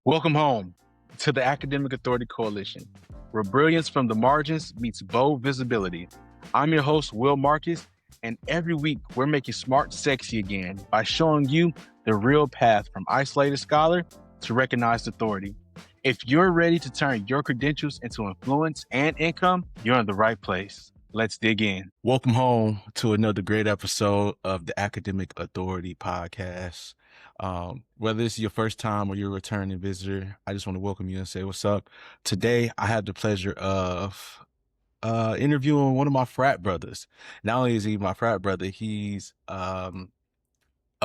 Welcome home to the Academic Authority Coalition, where brilliance from the margins meets bold visibility. I'm your host, Will Marcus, and every week we're making smart sexy again by showing you the real path from isolated scholar to recognized authority. If you're ready to turn your credentials into influence and income, you're in the right place. Let's dig in. Welcome home to another great episode of the Academic Authority Podcast. Whether it's your first time or you're a returning visitor, I just want to welcome you and say what's up. Today, I have the pleasure of interviewing one of my frat brothers. Not only is he my frat brother, he's a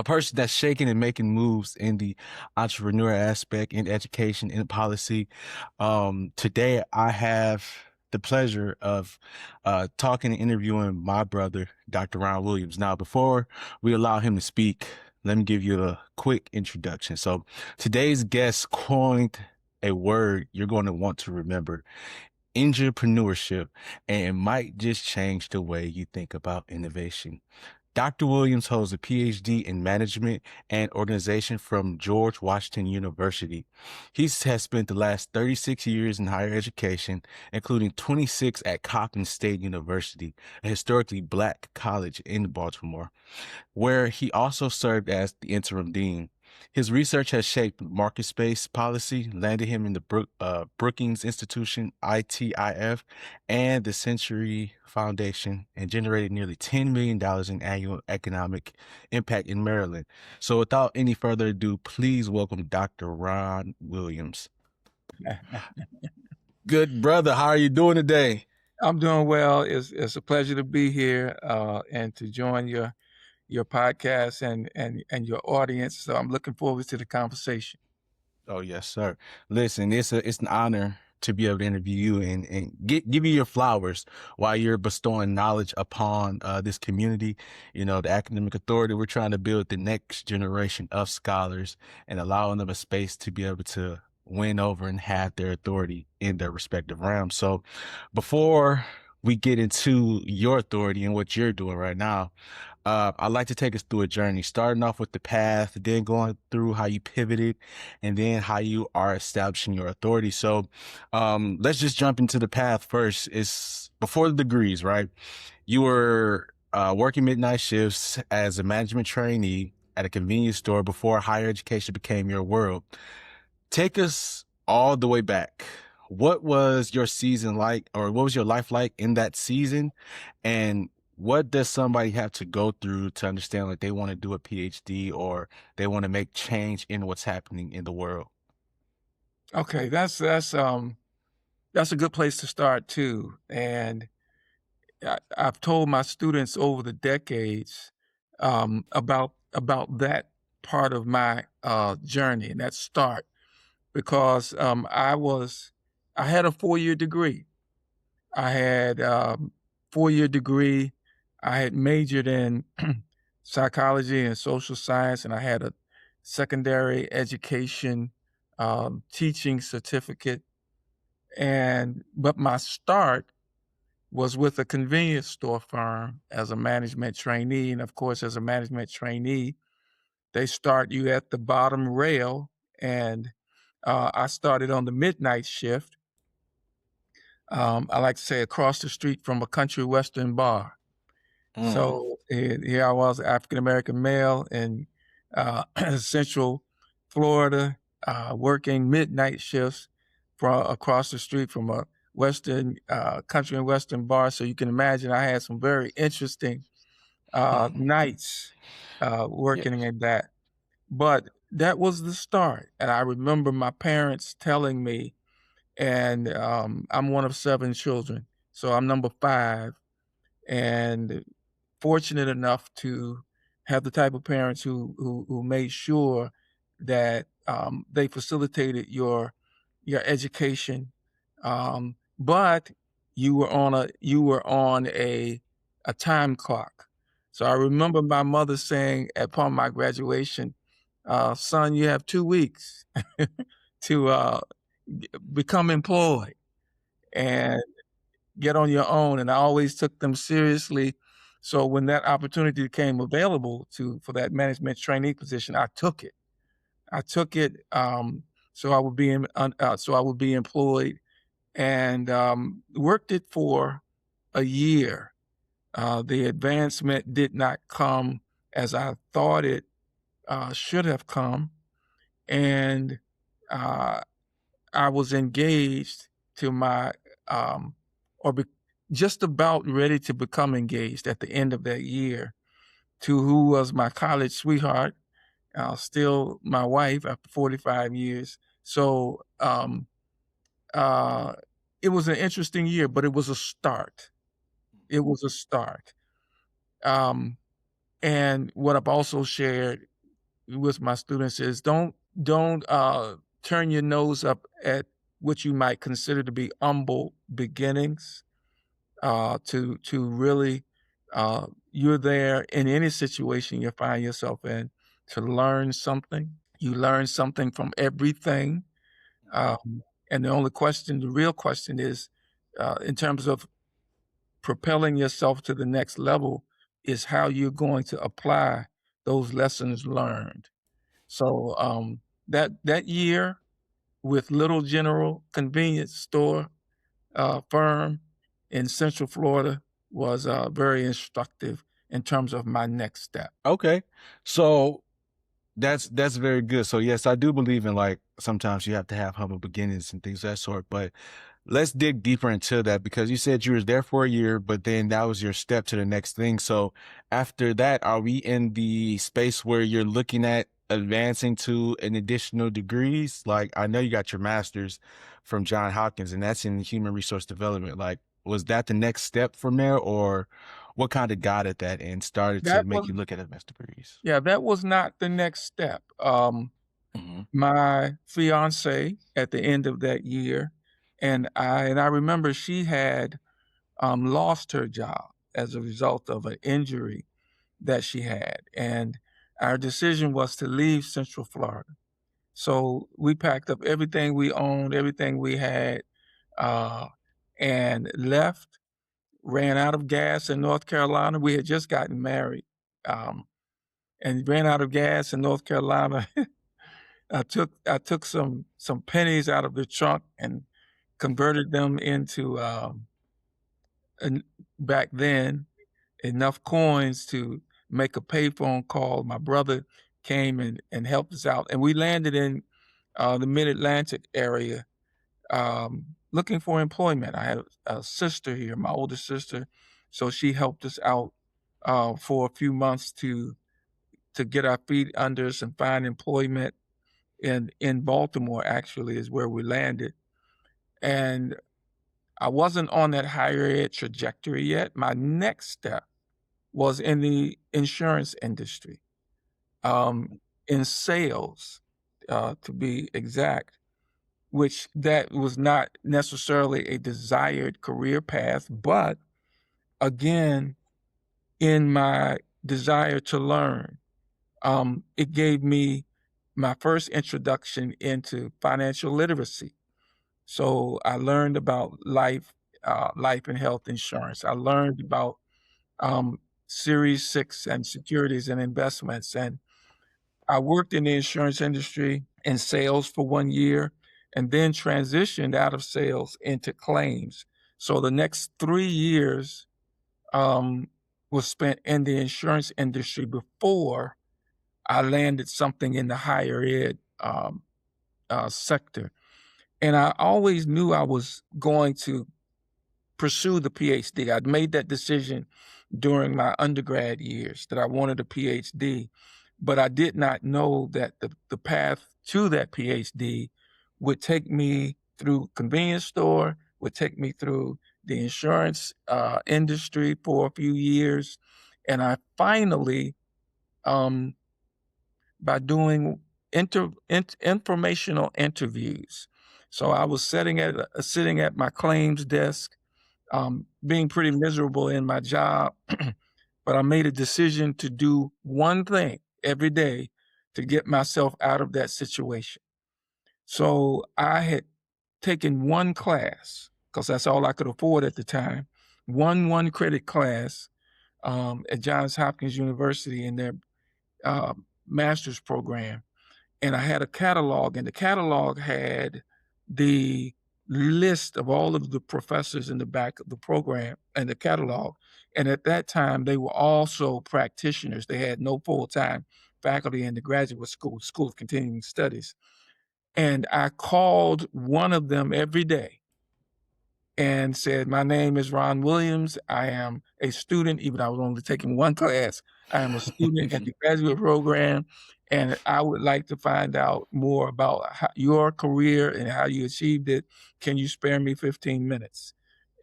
person that's shaking and making moves in the entrepreneur aspect, in education, in policy. Today, I have the pleasure of talking and interviewing my brother, Dr. Ron Williams. Now, before we allow him to speak, let me give you a quick introduction. So today's guest coined a word you're going to want to remember: Ingepreneurship, and it might just change the way you think about innovation. Dr. Williams holds a PhD in management and organization from George Washington University. He has spent the last 36 years in higher education, including 26 at Coppin State University, a historically Black college in Baltimore, where he also served as the interim dean. His research has shaped market-based policy, landed him in the Brookings Institution, ITIF, and the Century Foundation, and generated nearly $10 million in annual economic impact in Maryland. So without any further ado, please welcome Dr. Ron Williams. Good brother, how are you doing today? I'm doing well. It's a pleasure to be here and to join your podcast and your audience. So I'm looking forward to the conversation. Oh, yes, sir. Listen, it's an honor to be able to interview you and give you your flowers while you're bestowing knowledge upon this community. You know, the Academic Authority, we're trying to build the next generation of scholars and allowing them a space to be able to win over and have their authority in their respective realms. So before we get into your authority and what you're doing right now, I'd like to take us through a journey, starting off with the path, then going through how you pivoted, and then how you are establishing your authority. So let's just jump into the path first. It's before the degrees, right? You were working midnight shifts as a management trainee at a convenience store before higher education became your world. Take us all the way back. What was your season like, or what was your life like in that season? And what does somebody have to go through to understand like they want to do a PhD or they want to make change in what's happening in the world? Okay, that's a good place to start too. And I've told my students over the decades about that part of my journey and that start, because I had a 4-year degree. I had 4-year degree. I had majored in psychology and social science, and I had a secondary education teaching certificate. But my start was with a convenience store firm as a management trainee. And of course, as a management trainee, they start you at the bottom rail. And I started on the midnight shift. I like to say across the street from a country western bar. So here I was, African-American male in Central Florida, working midnight shifts across the street from a western country and western bar. So you can imagine I had some very interesting nights working in that. But that was the start. And I remember my parents telling me, and I'm one of 7 children, so I'm number 5, and fortunate enough to have the type of parents who made sure that they facilitated your education, but you were on a time clock. So I remember my mother saying upon my graduation, "Son, you have 2 weeks to become employed and get on your own." And I always took them seriously. So when that opportunity came available for that management trainee position, I took it. So I would be employed, and worked it for a year. The advancement did not come as I thought it should have come, and uh, I was engaged to my or be, just about ready to become engaged at the end of that year to who was my college sweetheart, still my wife after 45 years. So uh, it was an interesting year, but it was a start. It was a start. Um, and what I've also shared with my students is don't turn your nose up at what you might consider to be humble beginnings. To really, you're there in any situation you find yourself in to learn something. You learn something from everything, and the real question is, in terms of propelling yourself to the next level, is how you're going to apply those lessons learned. So that year with Little General convenience store firm in Central Florida was very instructive in terms of my next step. Okay. So that's very good. So yes, I do believe in like sometimes you have to have humble beginnings and things of that sort. But let's dig deeper into that because you said you were there for a year, but then that was your step to the next thing. So after that, are we in the space where you're looking at advancing to an additional degrees? Like I know you got your master's from Johns Hopkins and that's in human resource development. Like was that the next step from there or what kind of got at that and started to That make was you look at advanced degrees? Yeah, that was not the next step. Mhm. My fiance at the end of that year, and I remember she had lost her job as a result of an injury that she had, and our decision was to leave Central Florida. So we packed up everything we owned, everything we had, uh, and left. Ran out of gas in North Carolina. We had just gotten married, um, and ran out of gas in North Carolina. I took some pennies out of the trunk and converted them into an, back then enough coins to make a payphone call. My brother came and helped us out, and we landed in the Mid Atlantic area looking for employment. I had a sister here, my older sister, so she helped us out for a few months to get our feet under us and find employment in Baltimore. Actually, is where we landed, and I wasn't on that higher ed trajectory yet. My next step was in the insurance industry, um, in sales, to be exact, which that was not necessarily a desired career path, but again, in my desire to learn, it gave me my first introduction into financial literacy. So I learned about life and health insurance. I learned about um, Series 6 and securities and investments. And I worked in the insurance industry in sales for 1 year and then transitioned out of sales into claims. So the next 3 years um, was spent in the insurance industry before I landed something in the higher ed sector. And I always knew I was going to pursue the PhD. I'd made that decision during my undergrad years that I wanted a PhD, but I did not know that the path to that PhD would take me through convenience store, would take me through the insurance industry for a few years. And I finally, um, by doing informational interviews. So I was sitting at my claims desk, being pretty miserable in my job, but I made a decision to do one thing every day to get myself out of that situation. So I had taken one class because that's all I could afford at the time, one credit class at Johns Hopkins University in their master's program. and I had a catalog, and the catalog had the list of all of the professors in the back of the program and the catalog. And at that time, they were also practitioners. They had no full-time faculty in the graduate school, School of Continuing Studies. And I called one of them every day and said, "My name is Ron Williams. I am a student," even though I was only taking one class. "I am a student at the graduate program, and I would like to find out more about your career and how you achieved it. Can you spare me 15 minutes?"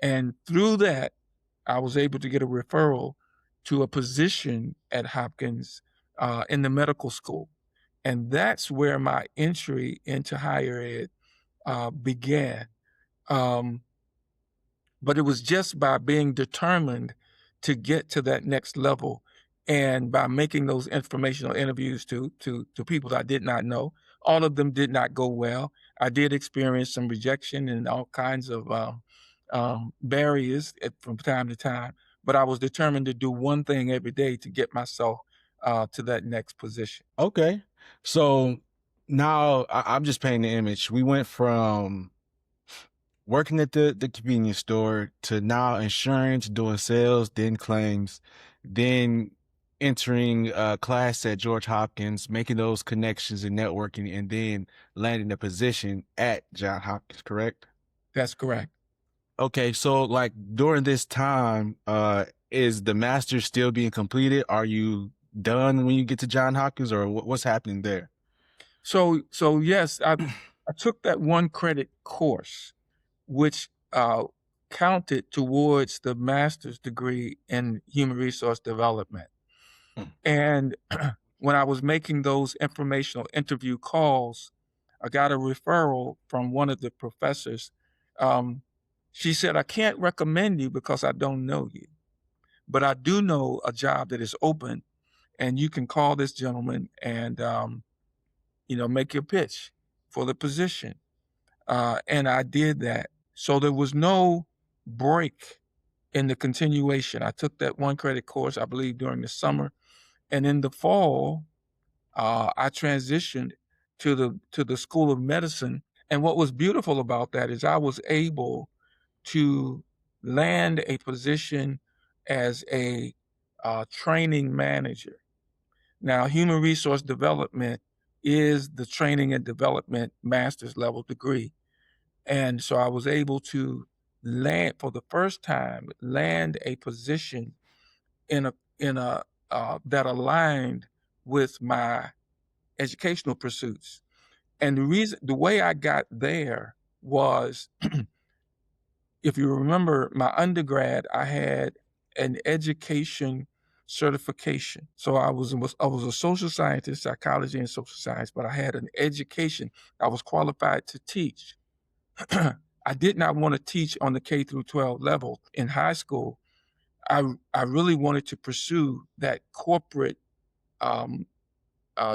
And through that, I was able to get a referral to a position at Hopkins in the medical school. And that's where my entry into higher ed began. Um, but it was just by being determined to get to that next level and by making those informational interviews to people that I did not know. All of them did not go well. I did experience some rejection and all kinds of barriers from time to time, but I was determined to do one thing every day to get myself to that next position. Okay. So now I'm just painting the image. We went from working at the convenience store to now insurance, doing sales, then claims, then entering a class at George Hopkins, making those connections and networking, and then landing a position at John Hopkins, correct? That's correct. Okay, so like during this time, is the master's still being completed? Are you done when you get to John Hopkins, or what's happening there? So yes, I took that one credit course, which counted towards the master's degree in human resource development. Mm. And when I was making those informational interview calls, I got a referral from one of the professors. She said, "I can't recommend you because I don't know you, but I do know a job that is open, and you can call this gentleman and make your pitch for the position." And I did that. So there was no break in the continuation. I took that one credit course, I believe, during the summer. And in the fall, I transitioned to the School of Medicine. And what was beautiful about that is I was able to land a position as a training manager. Now, human resource development is the training and development master's level degree. And so I was able to land for the first time, land a position in a that aligned with my educational pursuits. And the way I got there was, if you remember my undergrad, I had an education certification. So I was a social scientist, psychology and social science, but I had an education. I was qualified to teach. I did not want to teach on the K through 12 level in high school. I really wanted to pursue that corporate um,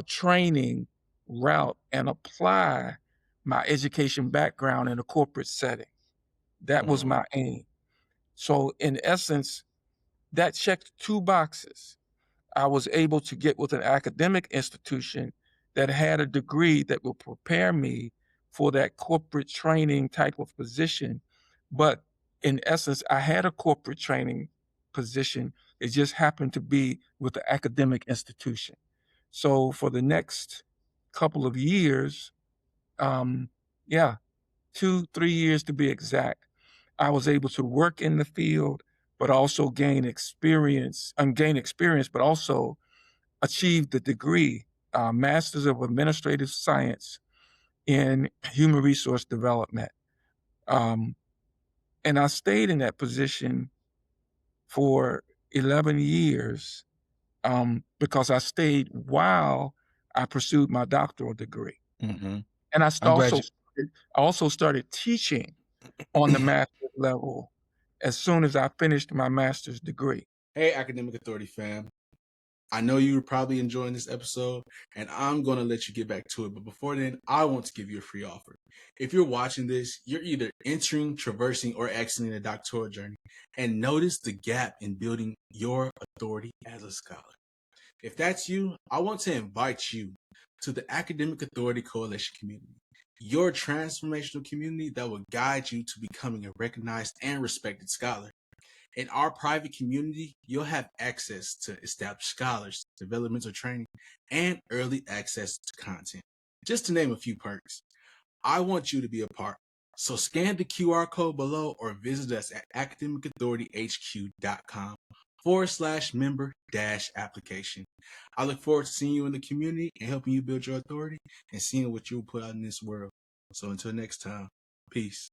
training route and apply my education background in a corporate setting. That was my aim. So in essence, that checked two boxes. I was able to get with an academic institution that had a degree that will prepare me for that corporate training type of position. But in essence, I had a corporate training position. It just happened to be with the academic institution. So for the next couple of years, yeah, 2, 3 years to be exact, I was able to work in the field, but also gain experience, but also achieve the degree, Masters of Administrative Science in Human Resource Development. Um, and I stayed in that position for 11 years because I stayed while I pursued my doctoral degree. Mm-hmm. And I'm glad you. I also started teaching on the master's level as soon as I finished my master's degree. Hey, Academic Authority fam. I know you're probably enjoying this episode, and I'm going to let you get back to it. But before then, I want to give you a free offer. If you're watching this, you're either entering, traversing, or exiting a doctoral journey, and notice the gap in building your authority as a scholar. If that's you, I want to invite you to the Academic Authority Coalition community, your transformational community that will guide you to becoming a recognized and respected scholar. In our private community, you'll have access to established scholars, developmental training, and early access to content, just to name a few perks. I want you to be a part. So scan the QR code below or visit us at academicauthorityhq.com/member-application. I look forward to seeing you in the community and helping you build your authority and seeing what you'll put out in this world. So until next time, peace.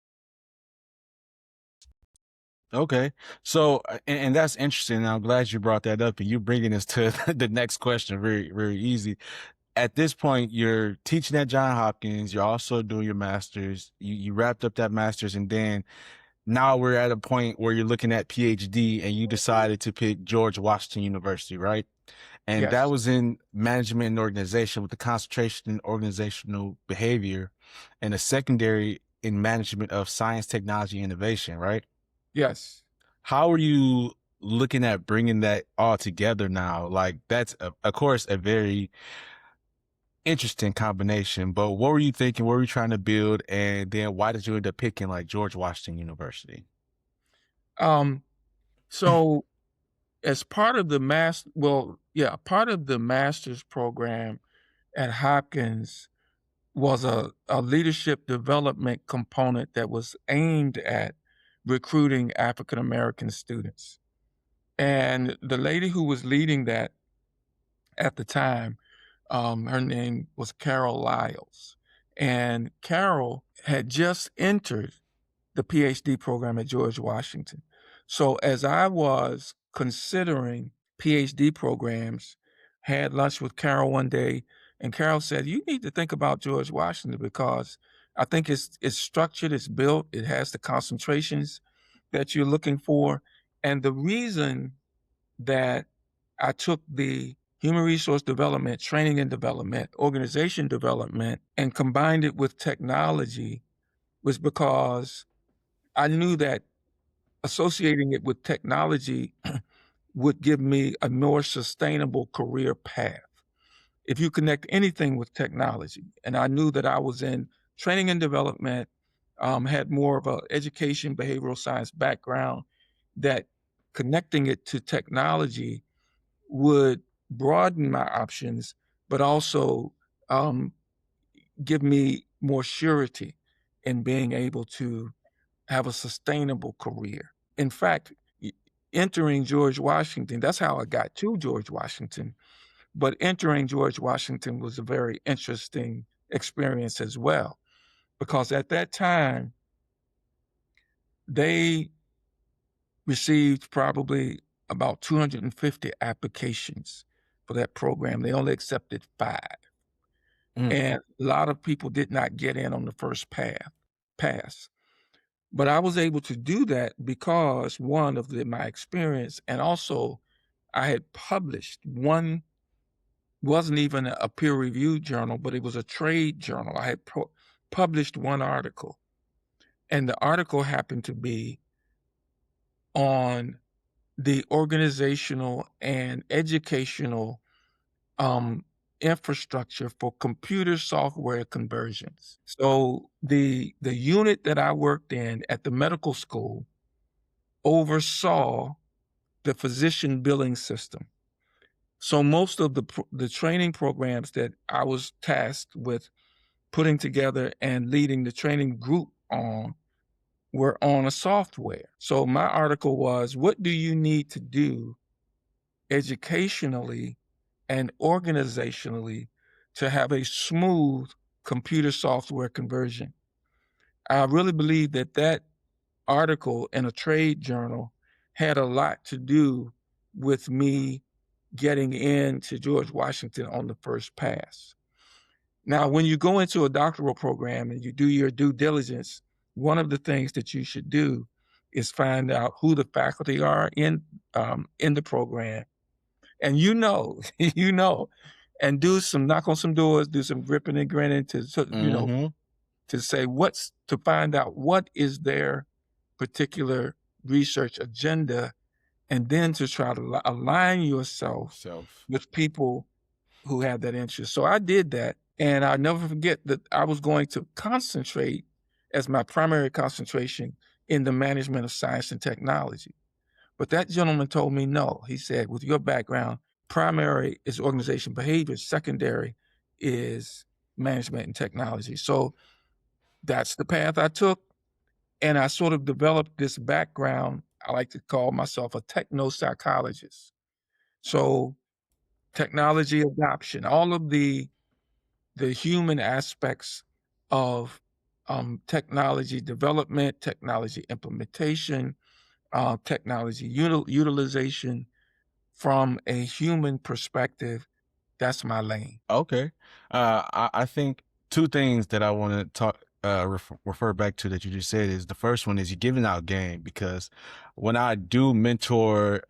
Okay. So, and that's interesting. I'm glad you brought that up and you bringing us to the next question. Very, very easy. At this point, you're teaching at Johns Hopkins. You're also doing your master's. You wrapped up that master's, and then now we're at a point where you're looking at PhD, and you decided to pick George Washington University, right? And that Yes. was in management and organization with the concentration in organizational behavior, and a secondary in management of science, technology, innovation, right? Yes. How are you looking at bringing that all together now? Like that's, of course, a very interesting combination, but what were you thinking? What were you trying to build? And then why did you end up picking like George Washington University? So as part of the part of the master's program at Hopkins was a leadership development component that was aimed at recruiting African American students. And the lady who was leading that at the time, her name was Carol Lyles. And Carol had just entered the PhD program at George Washington. So as I was considering PhD programs, had lunch with Carol one day, and Carol said, "You need to think about George Washington because I think it's structured, it's built, it has the concentrations that you're looking for." And the reason that I took the human resource development, training and development, organization development, and combined it with technology was because I knew that associating it with technology would give me a more sustainable career path. If you connect anything with technology, and I knew that I was in training and development, had more of an education, behavioral science background, that connecting it to technology would broaden my options, but also give me more surety in being able to have a sustainable career. In fact, entering George Washington, that's how I got to George Washington. But entering George Washington was a very interesting experience as well, because at that time, they received probably about 250 applications for that program. They only accepted 5. And a lot of people did not get in on the first pass. But I was able to do that because, one, of my experience, and also I had published one, wasn't even a peer-reviewed journal, but it was a trade journal. I had published one article, and the article happened to be on the organizational and educational infrastructure for computer software conversions. So the unit that I worked in at the medical school oversaw the physician billing system. So most of the training programs that I was tasked with putting together and leading the training group on were on a software. So my article was, what do you need to do educationally and organizationally to have a smooth computer software conversion? I really believe that that article in a trade journal had a lot to do with me getting into George Washington on the first pass. Now, when you go into a doctoral program and you do your due diligence, one of the things that you should do is find out who the faculty are in the program. And you know, and knock on some doors, do some gripping and grinning to say to find out what is their particular research agenda and then to try to align yourself Self. with people who have that interest. So I did that, and I'll never forget that I was going to concentrate as my primary concentration in the management of science and technology. But that gentleman told me no. He said, with your background, primary is organization behavior, secondary is management and technology. So that's the path I took. And I sort of developed this background. I like to call myself a techno-psychologist. So technology adoption, all of the human aspects of technology development, technology implementation, technology utilization from a human perspective, that's my lane. Okay. I think two things that I want to talk refer back to that you just said is the first one is you're giving out game, because when I do mentor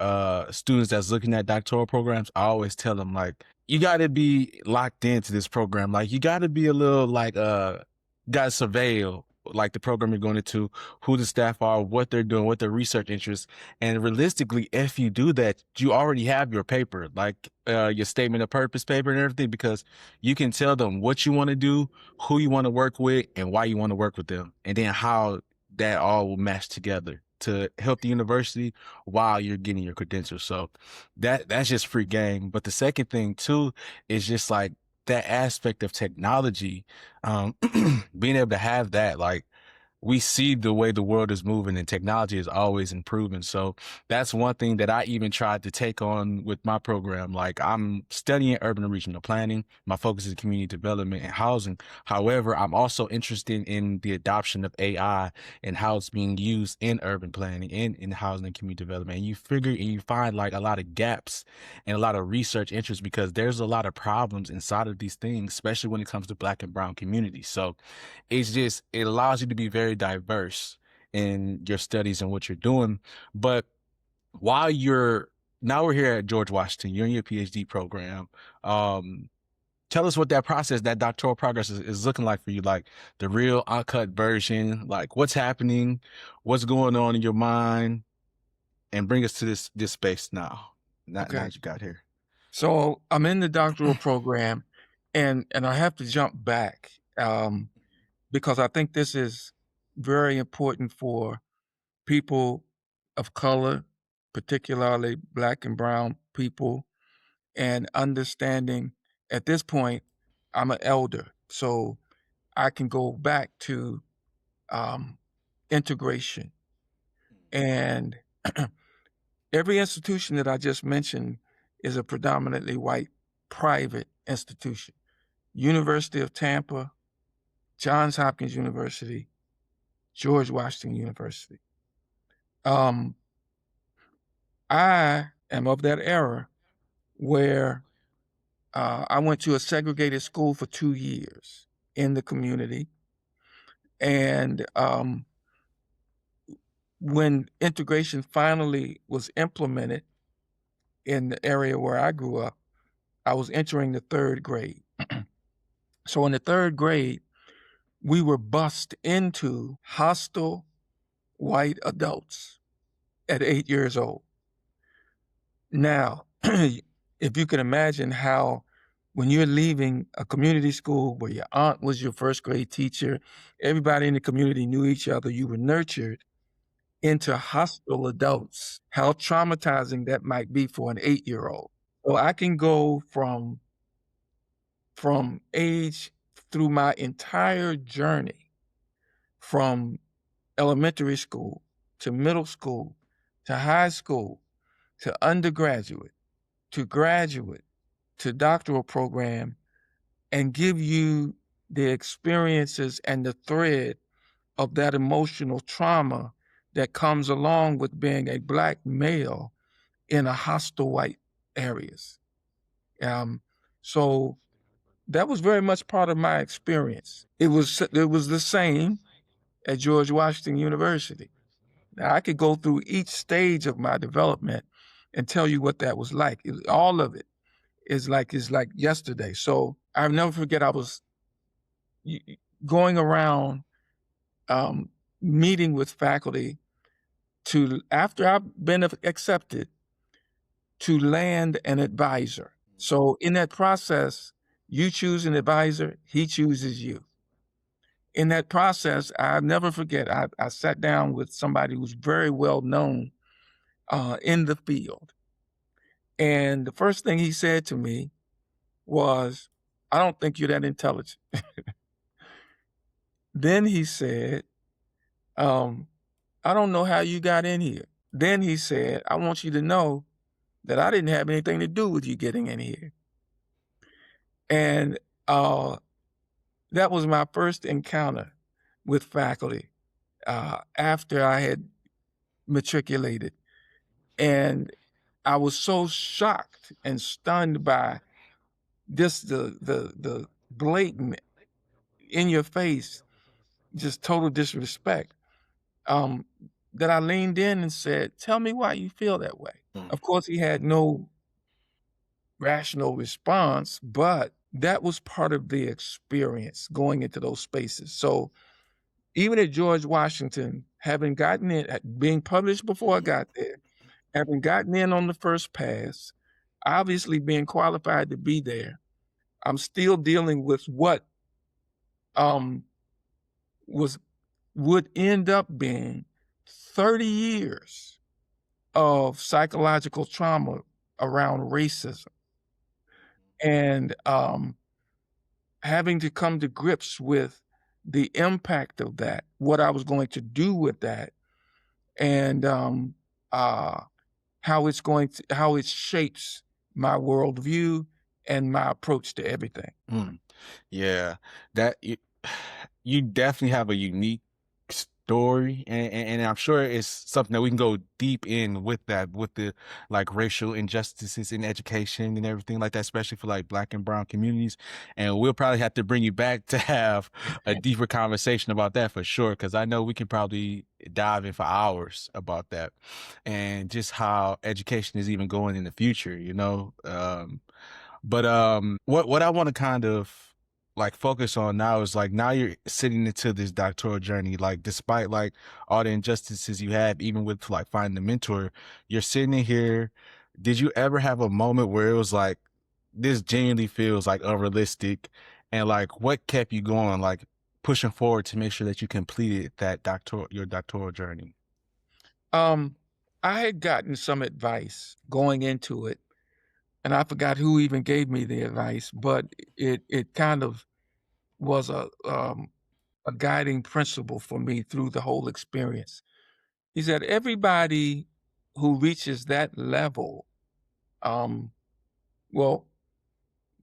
students that's looking at doctoral programs, I always tell them, like, you got to be locked into this program. Like, you got to be a little like got to surveil like the program you're going into, who the staff are, what they're doing, what their research interests. And realistically, if you do that, you already have your paper, like your statement of purpose paper and everything, because you can tell them what you want to do, who you want to work with, and why you want to work with them, and then how that all will match together to help the university while you're getting your credentials. So that's just free game. But the second thing too is just like that aspect of technology, being able to have that, like, we see the way the world is moving and technology is always improving. So that's one thing that I even tried to take on with my program. Like, I'm studying urban and regional planning. My focus is community development and housing. However, I'm also interested in the adoption of AI and how it's being used in urban planning and in housing and community development. And you figure and you find like a lot of gaps and a lot of research interest, because there's a lot of problems inside of these things, especially when it comes to Black and brown communities. So it allows you to be very diverse in your studies and what you're doing. But while now we're here at George Washington, you're in your PhD program. Tell us what that process, that doctoral progress is looking like for you, like the real uncut version, like what's happening, what's going on in your mind, and bring us to this space now. Now Okay. that you got here. So I'm in the doctoral program, and I have to jump back because I think this is very important for people of color, particularly Black and brown people, and understanding at this point, I'm an elder, so I can go back to integration. And every institution that I just mentioned is a predominantly white private institution. University of Tampa, Johns Hopkins University, George Washington University. I am of that era where I went to a segregated school for 2 years in the community. And when integration finally was implemented in the area where I grew up, I was entering the 3rd grade. So in the 3rd grade, we were bussed into hostile white adults at 8 years old. Now, if you can imagine how when you're leaving a community school where your aunt was your 1st grade teacher, everybody in the community knew each other, you were nurtured into hostile adults, how traumatizing that might be for an 8-year-old. So I can go from age through my entire journey, from elementary school to middle school to high school to undergraduate to graduate to doctoral program, and give you the experiences and the thread of that emotional trauma that comes along with being a Black male in a hostile white areas. So that was very much part of my experience. It was the same at George Washington University. Now, I could go through each stage of my development and tell you what that was like. All of it is like yesterday. So I'll never forget, I was going around meeting with faculty after I've been accepted, to land an advisor. So in that process, you choose an advisor, he chooses you. In that process, I'll never forget, I sat down with somebody who's very well known in the field. And the first thing he said to me was, I don't think you're that intelligent. Then he said, I don't know how you got in here. Then he said, I want you to know that I didn't have anything to do with you getting in here. And that was my first encounter with faculty after I had matriculated. And I was so shocked and stunned by just the blatant, in your face, just total disrespect, that I leaned in and said, tell me why you feel that way. Of course, he had no rational response, but that was part of the experience going into those spaces. So even at George Washington, having gotten in, being published before I got there, having gotten in on the first pass, obviously being qualified to be there, I'm still dealing with what would end up being 30 years of psychological trauma around racism. And having to come to grips with the impact of that, what I was going to do with that, and how it shapes my worldview and my approach to everything. Yeah, that you definitely have a unique story, and I'm sure it's something that we can go deep in with that, with the like racial injustices in education and everything like that, especially for like Black and brown communities. And we'll probably have to bring you back to have a deeper conversation about that for sure, because I know we can probably dive in for hours about that and just how education is even going in the future, you know. But what I want to kind of like focus on now is like, now you're sitting into this doctoral journey, like despite like all the injustices you have, even with like finding a mentor, you're sitting in here. Did you ever have a moment where it was like, this genuinely feels like unrealistic, and like what kept you going, like pushing forward to make sure that you completed that your doctoral journey? I had gotten some advice going into it, and I forgot who even gave me the advice, but it kind of was a guiding principle for me through the whole experience. He said, everybody who reaches that level, well,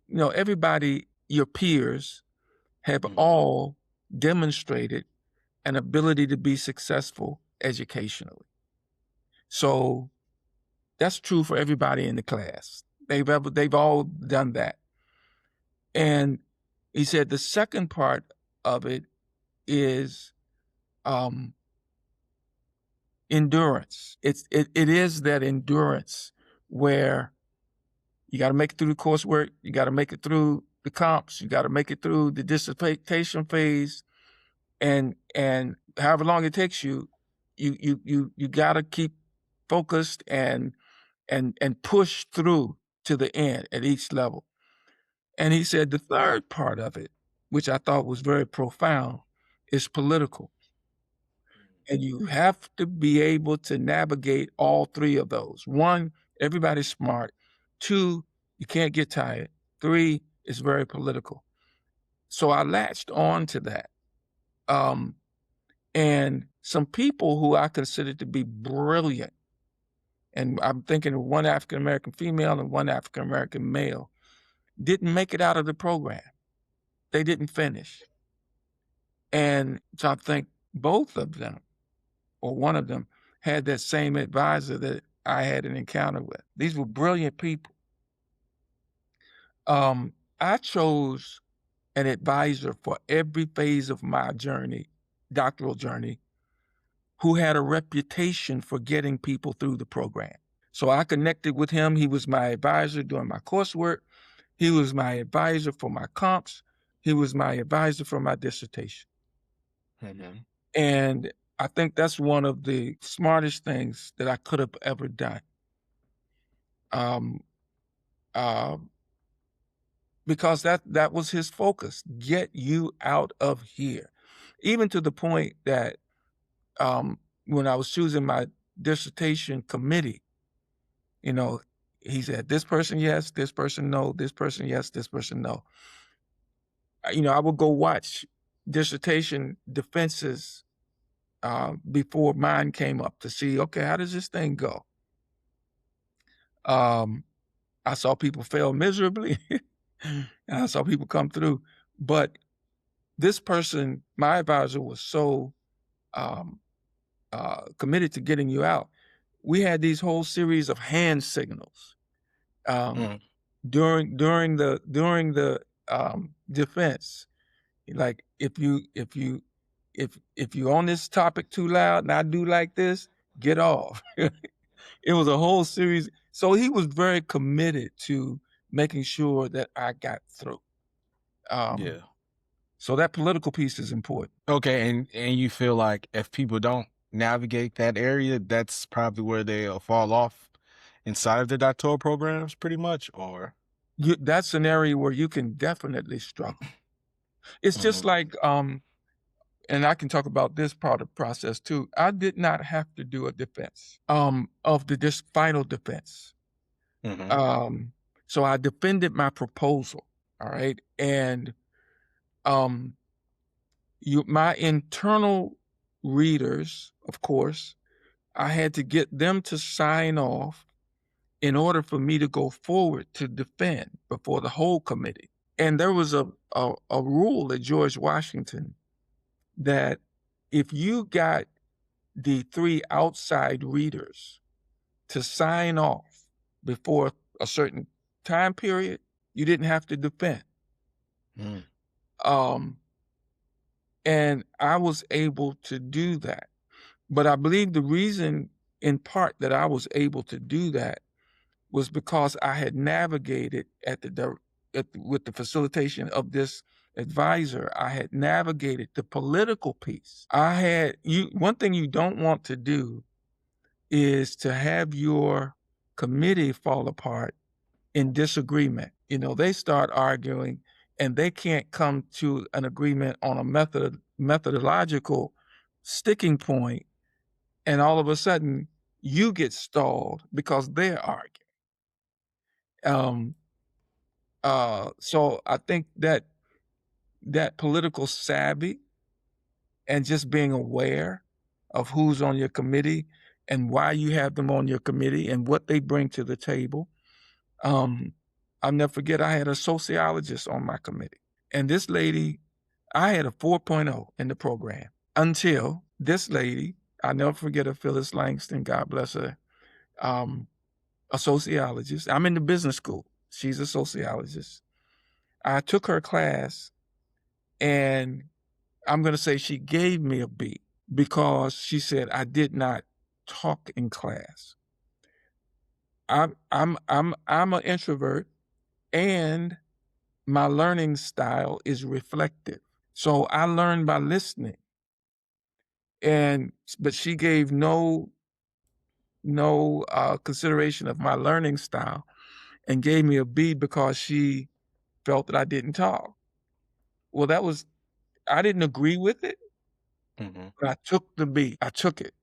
you know, everybody, your peers, have all demonstrated an ability to be successful educationally. So that's true for everybody in the class. They've all done that. And he said the second part of it is endurance. It is that endurance where you got to make it through the coursework, you got to make it through the comps, you got to make it through the dissertation phase, and however long it takes you got to keep focused and push through to the end at each level. And he said the third part of it, which I thought was very profound, is political. And you have to be able to navigate all three of those. One, everybody's smart. Two, you can't get tired. Three, it's very political. So I latched on to that. And some people who I consider to be brilliant, and I'm thinking of one African-American female and one African-American male, didn't make it out of the program. They didn't finish. And so I think both of them, or one of them, had that same advisor that I had an encounter with. These were brilliant people. I chose an advisor for every phase of my journey, doctoral journey, who had a reputation for getting people through the program. So I connected with him. He was my advisor during my coursework. He was my advisor for my comps. He was my advisor for my dissertation. And I think that's one of the smartest things that I could have ever done. Uh, because that was his focus, get you out of here. Even to the point that when I was choosing my dissertation committee, he said, this person yes, this person no, this person yes, this person no. I would go watch dissertation defenses before mine came up to see, okay, how does this thing go? I saw people fail miserably, and I saw people come through. But this person, my advisor, was so committed to getting you out. We had these whole series of hand signals during the defense. Like if you on this topic too loud and I do like this, get off. It was a whole series. So he was very committed to making sure that I got through. Yeah. So that political piece is important. Okay, and you feel like if people don't navigate that area, that's probably where they'll fall off inside of the doctoral programs, pretty much, or That's an area where you can definitely struggle. It's just like, and I can talk about this part of the process too. I did not have to do a defense of this final defense. So I defended my proposal. All right, and my internal readers, of course, I had to get them to sign off in order for me to go forward to defend before the whole committee. And there was a rule at George Washington that if you got the 3 outside readers to sign off before a certain time period, you didn't have to defend. And I was able to do that. But I believe the reason, in part, that I was able to do that was because I had navigated with the facilitation of this advisor, I had navigated the political piece. One thing you don't want to do is to have your committee fall apart in disagreement. They start arguing and they can't come to an agreement on a methodological sticking point, and all of a sudden you get stalled because they're arguing. So I think that political savvy and just being aware of who's on your committee and why you have them on your committee and what they bring to the table. I'll never forget, I had a sociologist on my committee. And this lady, I had a 4.0 in the program until this lady, I'll never forget her, Phyllis Langston, God bless her, a sociologist. I'm in the business school. She's a sociologist. I took her class, and I'm going to say she gave me a B because she said I did not talk in class. I'm an introvert, and my learning style is reflective. So I learn by listening. But she gave no consideration of my learning style and gave me a B because she felt that I didn't talk. Well, I didn't agree with it, but I took the B. I took it.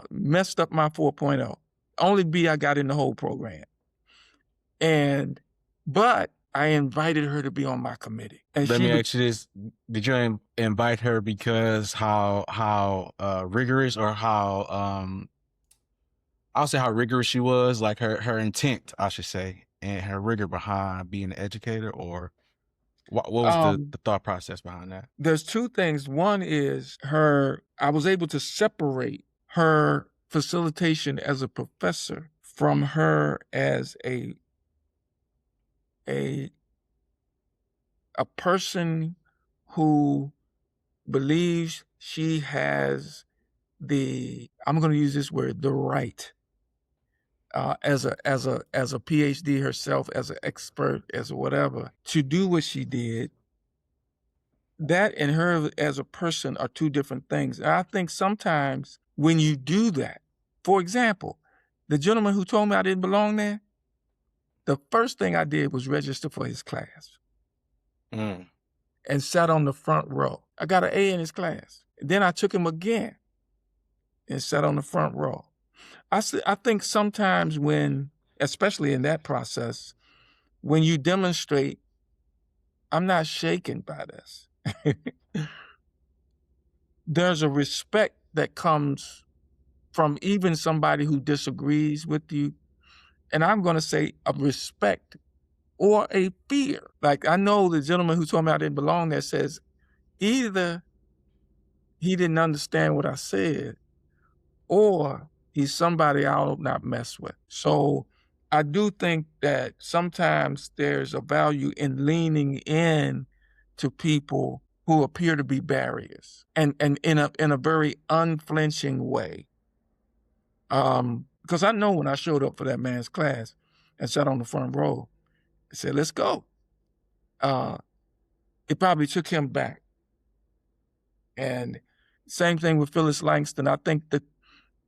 Messed up my 4.0. Only B I got in the whole program. But I invited her to be on my committee. And let me ask you this: did you invite her because how rigorous, or how I'll say how rigorous she was, like her intent, I should say, and her rigor behind being an educator, or what was the thought process behind that? There's 2 things. One is I was able to separate her facilitation as a professor from her as a person who believes she has I'm going to use this word, the right, as a PhD herself, as an expert, as whatever, to do what she did that and her as a person are two different things. And I think sometimes when you do that, for example, the gentleman who told me I didn't belong there, the first thing I did was register for his class Mm. and sat on the front row. I got an A in his class. Then I took him again and sat on the front row. I think sometimes when, especially in that process, when you demonstrate, I'm not shaken by this, there's a respect that comes from even somebody who disagrees with you. And I'm going to say a respect or a fear. Like I know the gentleman who told me I didn't belong there says either he didn't understand what I said or he's somebody I'll not mess with. So I do think that sometimes there's a value in leaning in to people who appear to be barriers and in a very unflinching way. Because I know when I showed up for that man's class and sat on the front row, I said, let's go. It probably took him back. And same thing with Phyllis Langston. I think that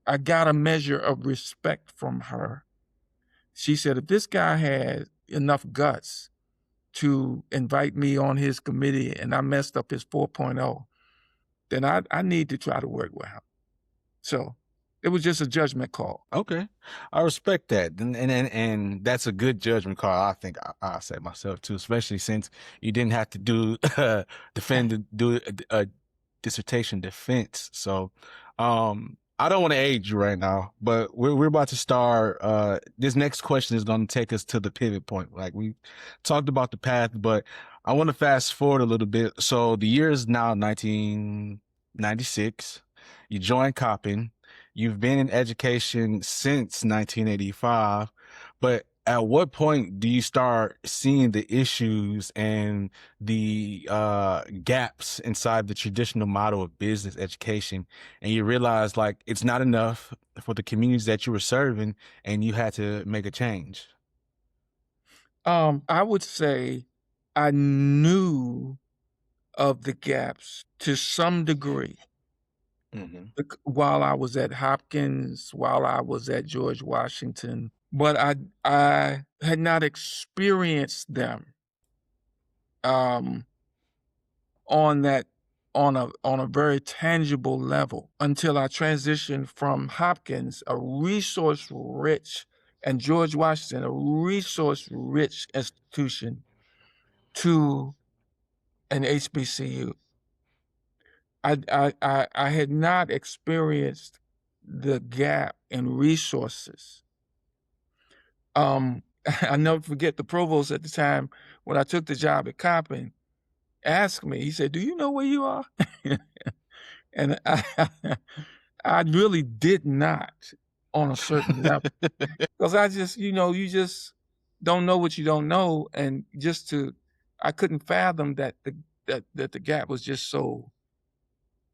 I got a measure of respect from her. She said, if this guy had enough guts to invite me on his committee and I messed up his 4.0, then I need to try to work with him. So it was just a judgment call. Okay, I respect that, and that's a good judgment call. I think I say myself too, especially since you didn't have to do do a dissertation defense. So, I don't want to age you right now, but we're about to start. This next question is going to take us to the pivot point. Like we talked about the path, but I want to fast forward a little bit. So the year is now 1996. You joined Coppin. You've been in education since 1985, but at what point do you start seeing the issues and the gaps inside the traditional model of business education, and you realize like it's not enough for the communities that you were serving, and you had to make a change? I would say I knew of the gaps to some degree. Mm-hmm. While I was at Hopkins, while I was at George Washington, but I had not experienced them on a very tangible level until I transitioned from Hopkins, a resource-rich, and George Washington, a resource-rich institution, to an HBCU. I had not experienced the gap in resources. I never forget the provost at the time when I took the job at Coppin asked me, he said, do you know where you are? And I really did not on a certain level. Because I just, you just don't know what you don't know. And I couldn't fathom that the gap was just so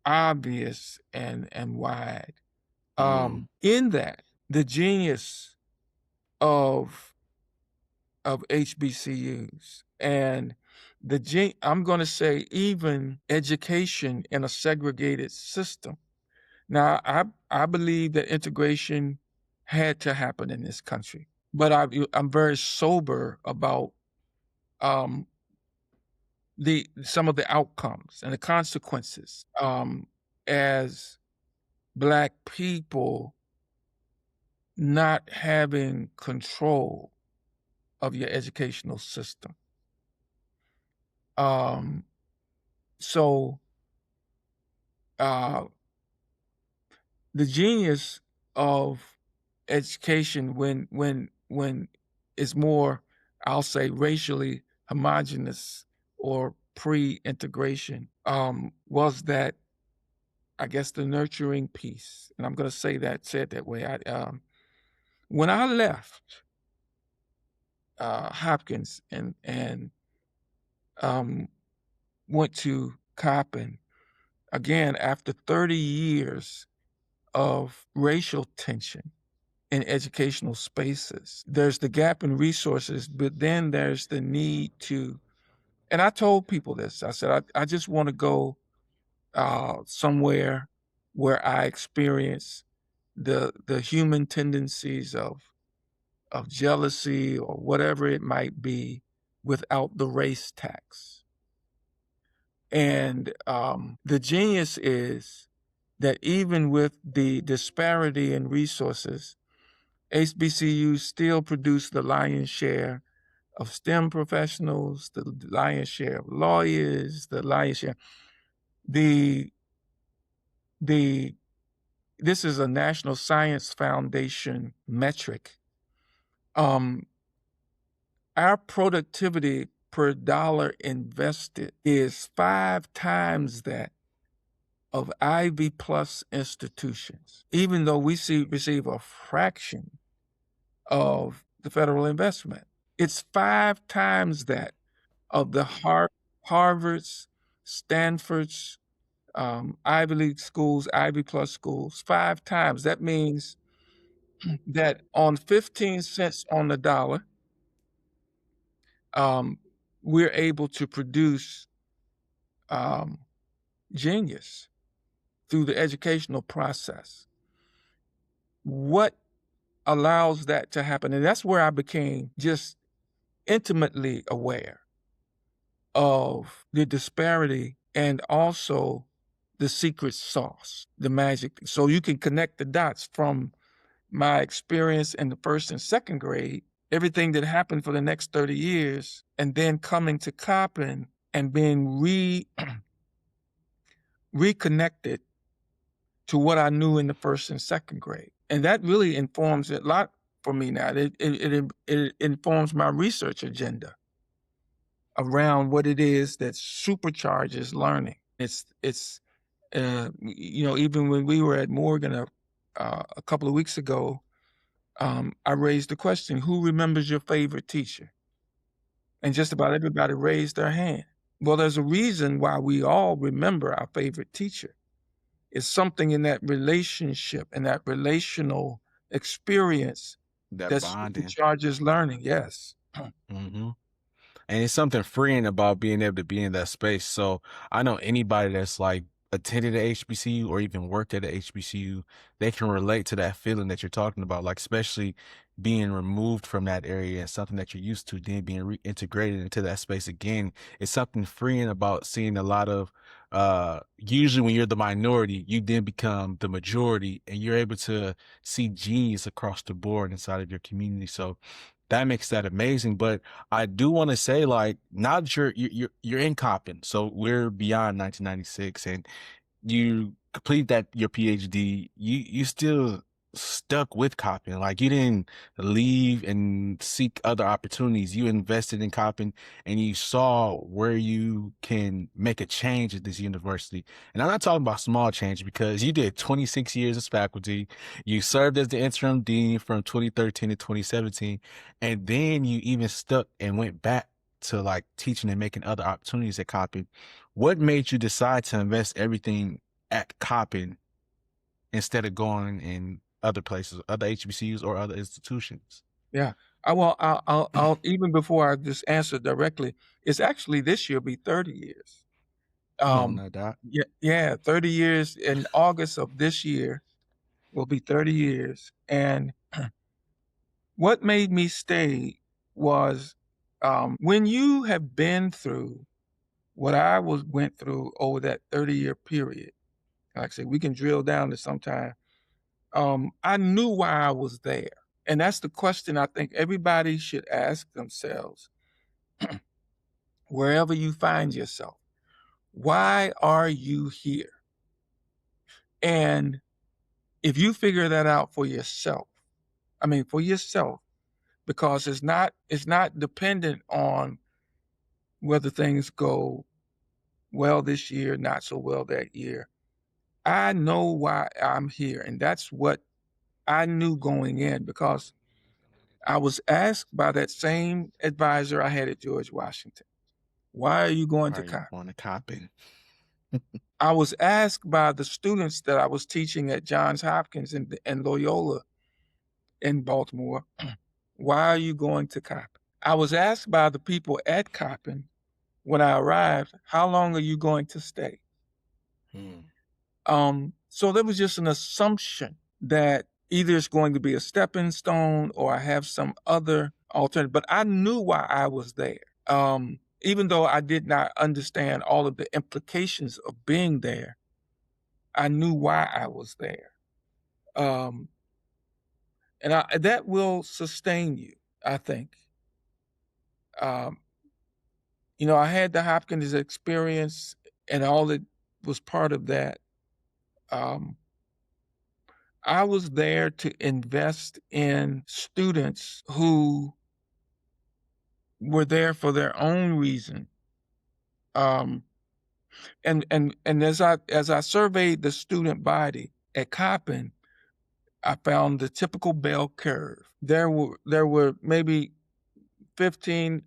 obvious and wide. In that, the genius of HBCUs and I'm going to say even education in a segregated system. Now, I believe that integration had to happen in this country, but I'm very sober about some of the outcomes and the consequences as Black people not having control of your educational system. So the genius of education when it's more, I'll say, racially homogenous or pre-integration, was that, I guess, the nurturing piece. And I'm going to say it that way. When I left Hopkins and went to Coppin, again, after 30 years of racial tension in educational spaces, there's the gap in resources, but then there's the need to, And I told people this. I said, I just want to go somewhere where I experience the human tendencies of jealousy or whatever it might be without the race tax. And the genius is that even with the disparity in resources, HBCUs still produce the lion's share of STEM professionals, the lion's share of lawyers, the lion's share. This is a National Science Foundation metric. Our productivity per dollar invested is 5 times that of Ivy Plus institutions, even though we receive a fraction of the federal investment. It's 5 times that of the Harvards, Stanfords, Ivy League schools, Ivy Plus schools, 5 times. That means that on 15 cents on the dollar, we're able to produce genius through the educational process. What allows that to happen? And that's where I became just intimately aware of the disparity and also the secret sauce, the magic. So you can connect the dots from my experience in the first and second grade, everything that happened for the next 30 years, and then coming to Coppin and being reconnected to what I knew in the first and second grade. And that really informs a lot for me now. It informs my research agenda around what it is that supercharges learning. It's even when we were at Morgan a couple of weeks ago, I raised the question, who remembers your favorite teacher? And just about everybody raised their hand. Well, there's a reason why we all remember our favorite teacher. It's something in that relationship and that relational experience that supercharges learning. Yes. Mm-hmm. And it's something freeing about being able to be in that space. So I know anybody that's like attended a HBCU or even worked at a HBCU, they can relate to that feeling that you're talking about, like especially being removed from that area and something that you're used to, then being reintegrated into that space again. It's something freeing about seeing a lot of, usually when you're the minority, you then become the majority and you're able to see genius across the board inside of your community. So that makes that amazing. But I do want to say, like, now that you're in Coppin, so we're beyond 1996, and you complete that your PhD, you still stuck with Coppin. Like, you didn't leave and seek other opportunities. You invested in Coppin, and you saw where you can make a change at this university. And I'm not talking about small change, because you did 26 years as faculty. You served as the interim dean from 2013 to 2017, and then you even stuck and went back to like teaching and making other opportunities at Coppin. What made you decide to invest everything at Coppin instead of going in other places, other HBCUs or other institutions? Yeah. I'll even before I just answer directly, it's actually this year be 30 years. No doubt. Yeah, 30 years in August of this year will be 30 years. And what made me stay was when you have been through what I went through over that 30-year period, like I said, we can drill down to sometime. I knew why I was there. And that's the question I think everybody should ask themselves, wherever you find yourself. Why are you here? And if you figure that out for yourself, because it's not dependent on whether things go well this year, not so well that year. I know why I'm here. And that's what I knew going in, because I was asked by that same advisor I had at George Washington, why are you going to Coppin? I was asked by the students that I was teaching at Johns Hopkins and Loyola in Baltimore, why are you going to Coppin? I was asked by the people at Coppin, when I arrived, how long are you going to stay? So there was just an assumption that either it's going to be a stepping stone or I have some other alternative, but I knew why I was there. Even though I did not understand all of the implications of being there, I knew why I was there. And that will sustain you, I think. I had the Hopkins experience and all that was part of that. I was there to invest in students who were there for their own reason. And as I surveyed the student body at Coppin, I found the typical bell curve. There were maybe 15%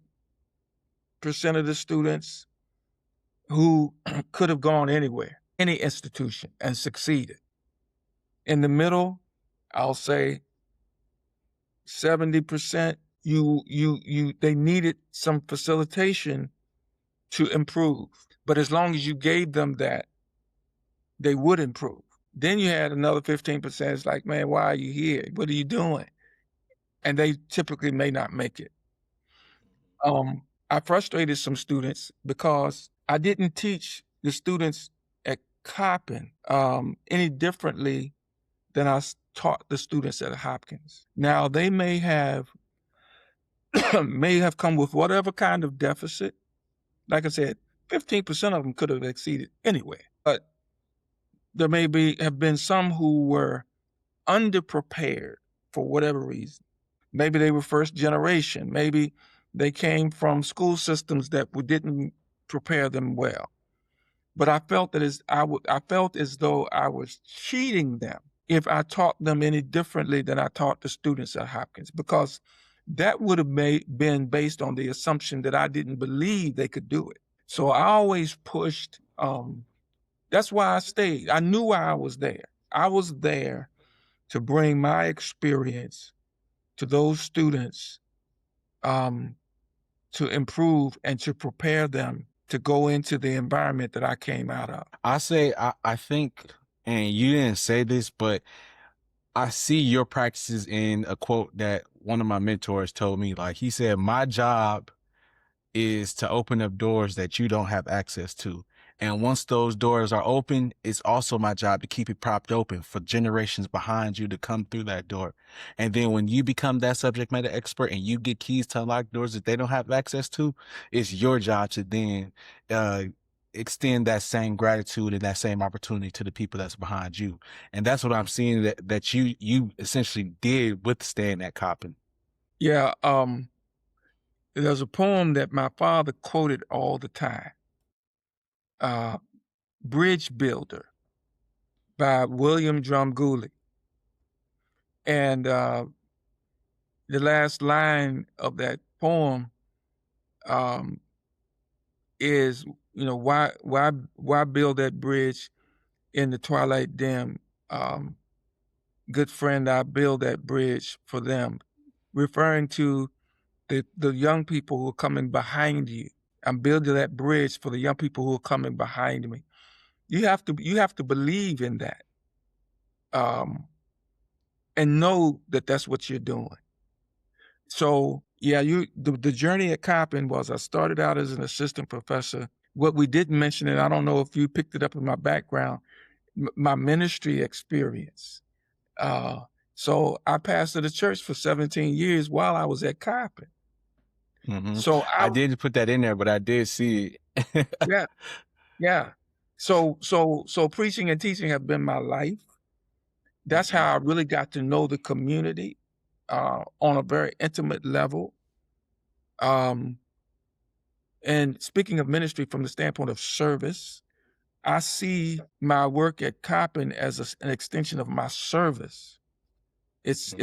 of the students who could have gone anywhere, any institution, and succeeded. In the middle, I'll say 70%, they needed some facilitation to improve. But as long as you gave them that, they would improve. Then you had another 15%. It's like, man, why are you here? What are you doing? And they typically may not make it. I frustrated some students because I didn't teach the students at Coppin any differently than I taught the students at Hopkins. Now, they may have come with whatever kind of deficit. Like I said, 15% of them could have exceeded anyway. But there have been some who were underprepared for whatever reason. Maybe they were first generation. Maybe they came from school systems that didn't prepare them well. But I felt as though I was cheating them if I taught them any differently than I taught the students at Hopkins, because that would have been based on the assumption that I didn't believe they could do it. So I always pushed. That's why I stayed. I knew why I was there. I was there to bring my experience to those students, to improve and to prepare them to go into the environment that I came out of. I think, and you didn't say this, but I see your practices in a quote that one of my mentors told me. Like, he said, my job is to open up doors that you don't have access to. And once those doors are open, it's also my job to keep it propped open for generations behind you to come through that door. And then when you become that subject matter expert and you get keys to unlock doors that they don't have access to, it's your job to then extend that same gratitude and that same opportunity to the people that's behind you. And that's what I'm seeing that you essentially did with staying at Coppin. Yeah. There's a poem that my father quoted all the time. Bridge Builder by William Drumgooley. And the last line of that poem is, why build that bridge in the twilight dim? Good friend, I build that bridge for them, referring to the young people who are coming behind you. I'm building that bridge for the young people who are coming behind me. You have to believe in that, and know that that's what you're doing. So yeah, the journey at Coppin was, I started out as an assistant professor. What we didn't mention, and I don't know if you picked it up in my background, my ministry experience. So I pastored a church for 17 years while I was at Coppin. Mm-hmm. So I didn't put that in there, but I did see it. Yeah. So preaching and teaching have been my life. That's how I really got to know the community on a very intimate level. And speaking of ministry from the standpoint of service, I see my work at Coppin as an extension of my service. It's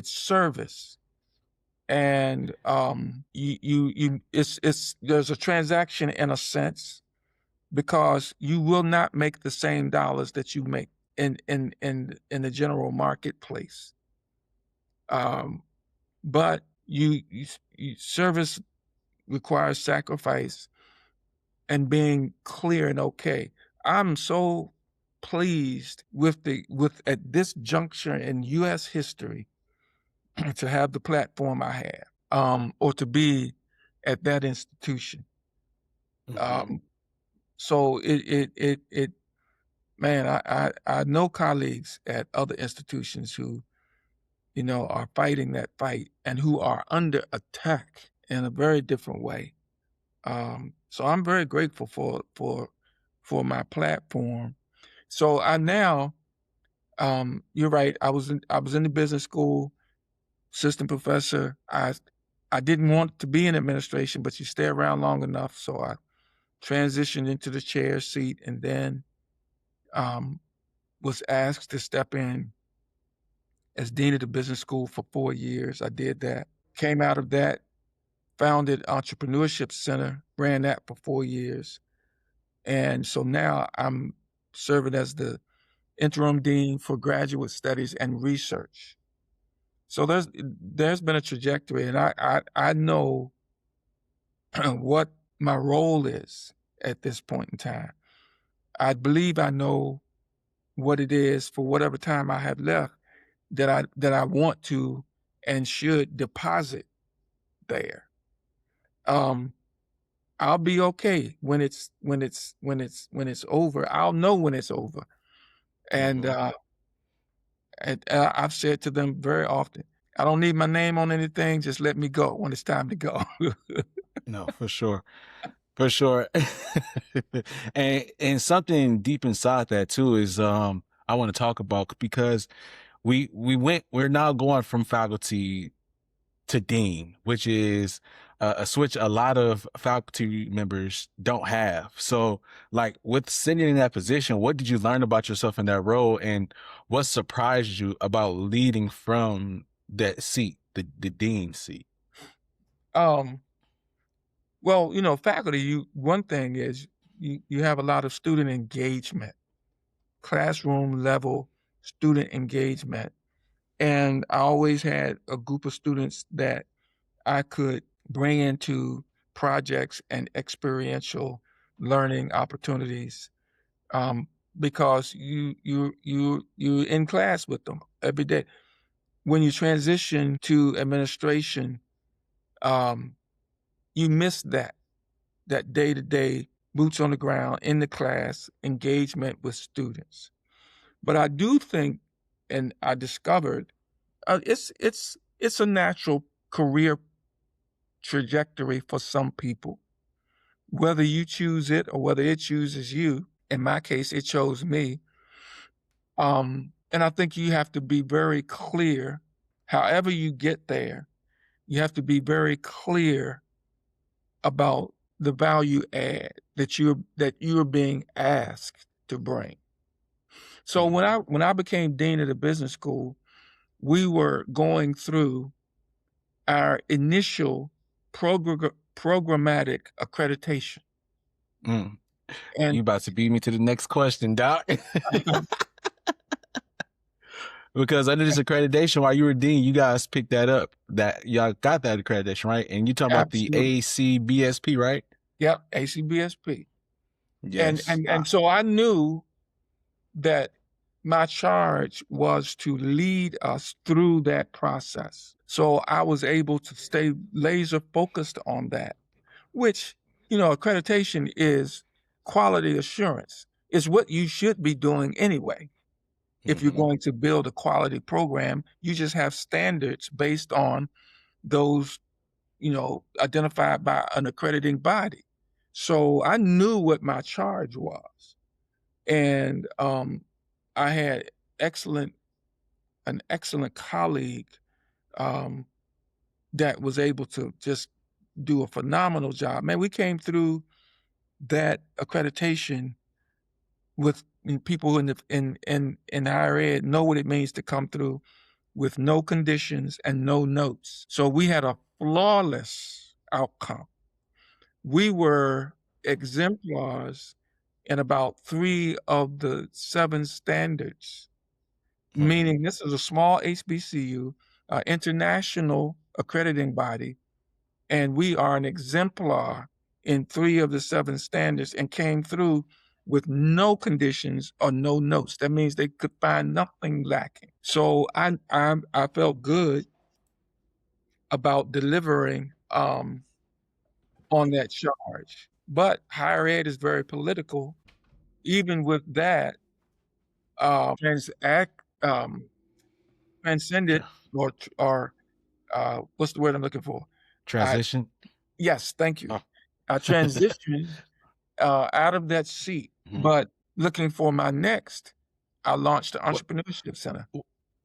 service. And there's a transaction in a sense, because you will not make the same dollars that you make in the general marketplace. But you service requires sacrifice, and being clear and okay. I'm so pleased with at this juncture in U.S. history to have the platform I have, or to be at that institution. So it man, I know colleagues at other institutions who, are fighting that fight and who are under attack in a very different way. So I'm very grateful for my platform. So I now, you're right. I was in the business school, assistant professor. I didn't want to be in administration, but you stay around long enough, so I transitioned into the chair seat, and then was asked to step in as dean of the business school for 4 years. I did that. Came out of that, founded Entrepreneurship Center, ran that for 4 years. And so now I'm serving as the interim dean for graduate studies and research. So there's been a trajectory, and I know what my role is at this point in time. I believe I know what it is for whatever time I have left that I want to and should deposit there. I'll be okay when it's over. I'll know when it's over. And I've said to them very often, I don't need my name on anything. Just let me go when it's time to go. No, for sure. For sure. And something deep inside that too is I want to talk about, because we're now going from faculty to dean, which is a switch a lot of faculty members don't have. So like with sitting in that position, what did you learn about yourself in that role, and what surprised you about leading from that seat, the dean seat? Well, faculty, one thing is you have a lot of student engagement, classroom level student engagement. And I always had a group of students that I could bring into projects and experiential learning opportunities, because you're in class with them every day. When you transition to administration, you miss that day-to-day boots on the ground in the class engagement with students. But I do think, and I discovered, it's a natural career trajectory for some people, whether you choose it or whether it chooses you. In my case, it chose me. And I think you have to be very clear, however you get there, you have to be very clear about the value add that you're being asked to bring. So when I became dean of the business school, we were going through our initial programmatic accreditation. Mm. And You about to beat me to the next question, Doc. Because under this accreditation, while you were dean, you guys picked that up. That y'all got that accreditation, right? And you talking about the Absolutely. ACBSP, right? Yep, ACBSP. Yes. And so I knew that my charge was to lead us through that process. So I was able to stay laser focused on that, which, accreditation is quality assurance. It's what you should be doing anyway. If you're going to build a quality program, you just have standards based on those, identified by an accrediting body. So I knew what my charge was. And I had an excellent colleague that was able to just do a phenomenal job. Man, we came through that accreditation with people in higher ed know what it means to come through with no conditions and no notes. So we had a flawless outcome. We were exemplars in about 3 of the 7 standards, meaning this is a small HBCU, international accrediting body, and we are an exemplar in 3 of the 7 standards and came through with no conditions or no notes. That means they could find nothing lacking. So I felt good about delivering on that charge. But higher ed is very political. Even with that, transcended or what's the word I'm looking for? Transition. Yes, thank you. Oh. I transitioned out of that seat, but looking for my next, I launched the Entrepreneurship Center.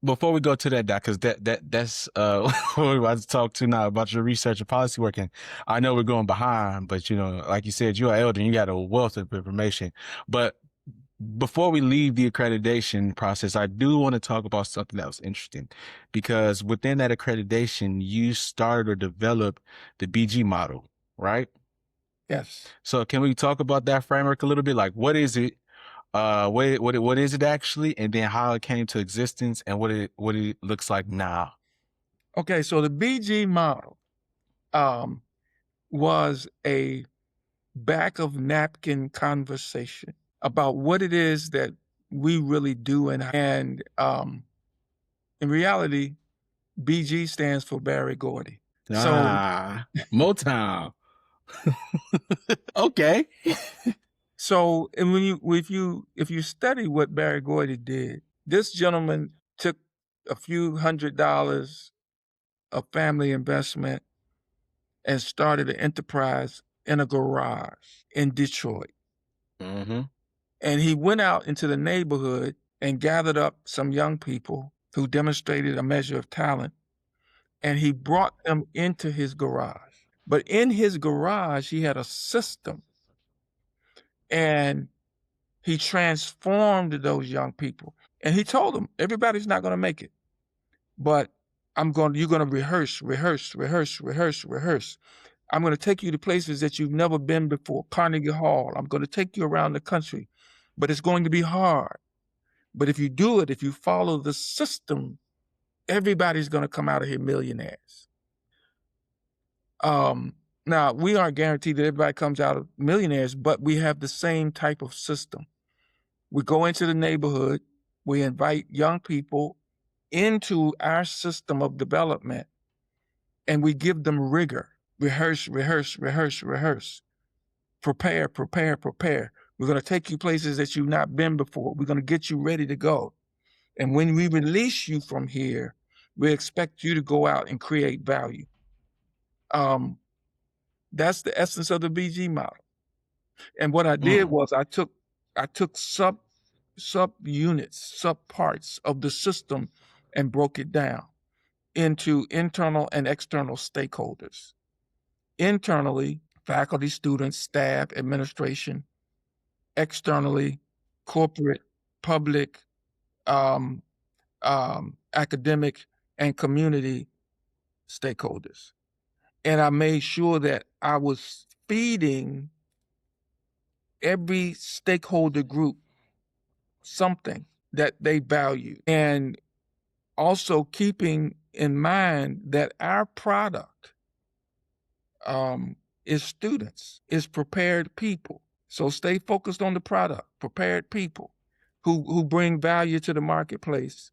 Before we go to that, Doc, because that's what we're about to talk to now about your research and policy work. And I know we're going behind, but you know, like you said, you're an elder and you got a wealth of information. But before we leave the accreditation process, I do want to talk about something that was interesting, because within that accreditation, you started or developed the BG model, right? Yes. So can we talk about that framework a little bit? Like, what is it? What is it actually, and then how it came to existence, and what it looks like now? Okay, so the BG model was a back of napkin conversation about what it is that we really do, and in reality, BG stands for Barry Gordy. Motown. Okay. So, and if you study what Barry Gordy did, this gentleman took a few $100s of family investment and started an enterprise in a garage in Detroit. Mm-hmm. And he went out into the neighborhood and gathered up some young people who demonstrated a measure of talent, and he brought them into his garage. But in his garage, he had a system, and he transformed those young people. And he told them, everybody's not going to make it, but you're going to rehearse. I'm going to take you to places that you've never been before, Carnegie Hall. I'm going to take you around the country, but it's going to be hard. But if you do it, if you follow the system, everybody's going to come out of here millionaires. Now, we aren't guaranteed that everybody comes out of millionaires, but we have the same type of system. We go into the neighborhood, we invite young people into our system of development, and we give them rigor. Rehearse. Prepare. We're going to take you places that you've not been before. We're going to get you ready to go. And when we release you from here, we expect you to go out and create value. That's the essence of the BG model. And what I did was I took sub units, sub parts of the system and broke it down into internal and external stakeholders. Internally, faculty, students, staff, administration. Externally, corporate, public, academic, and community stakeholders. And I made sure that I was feeding every stakeholder group something that they value, and also keeping in mind that our product is students, is prepared people. So stay focused on the product, prepared people who bring value to the marketplace,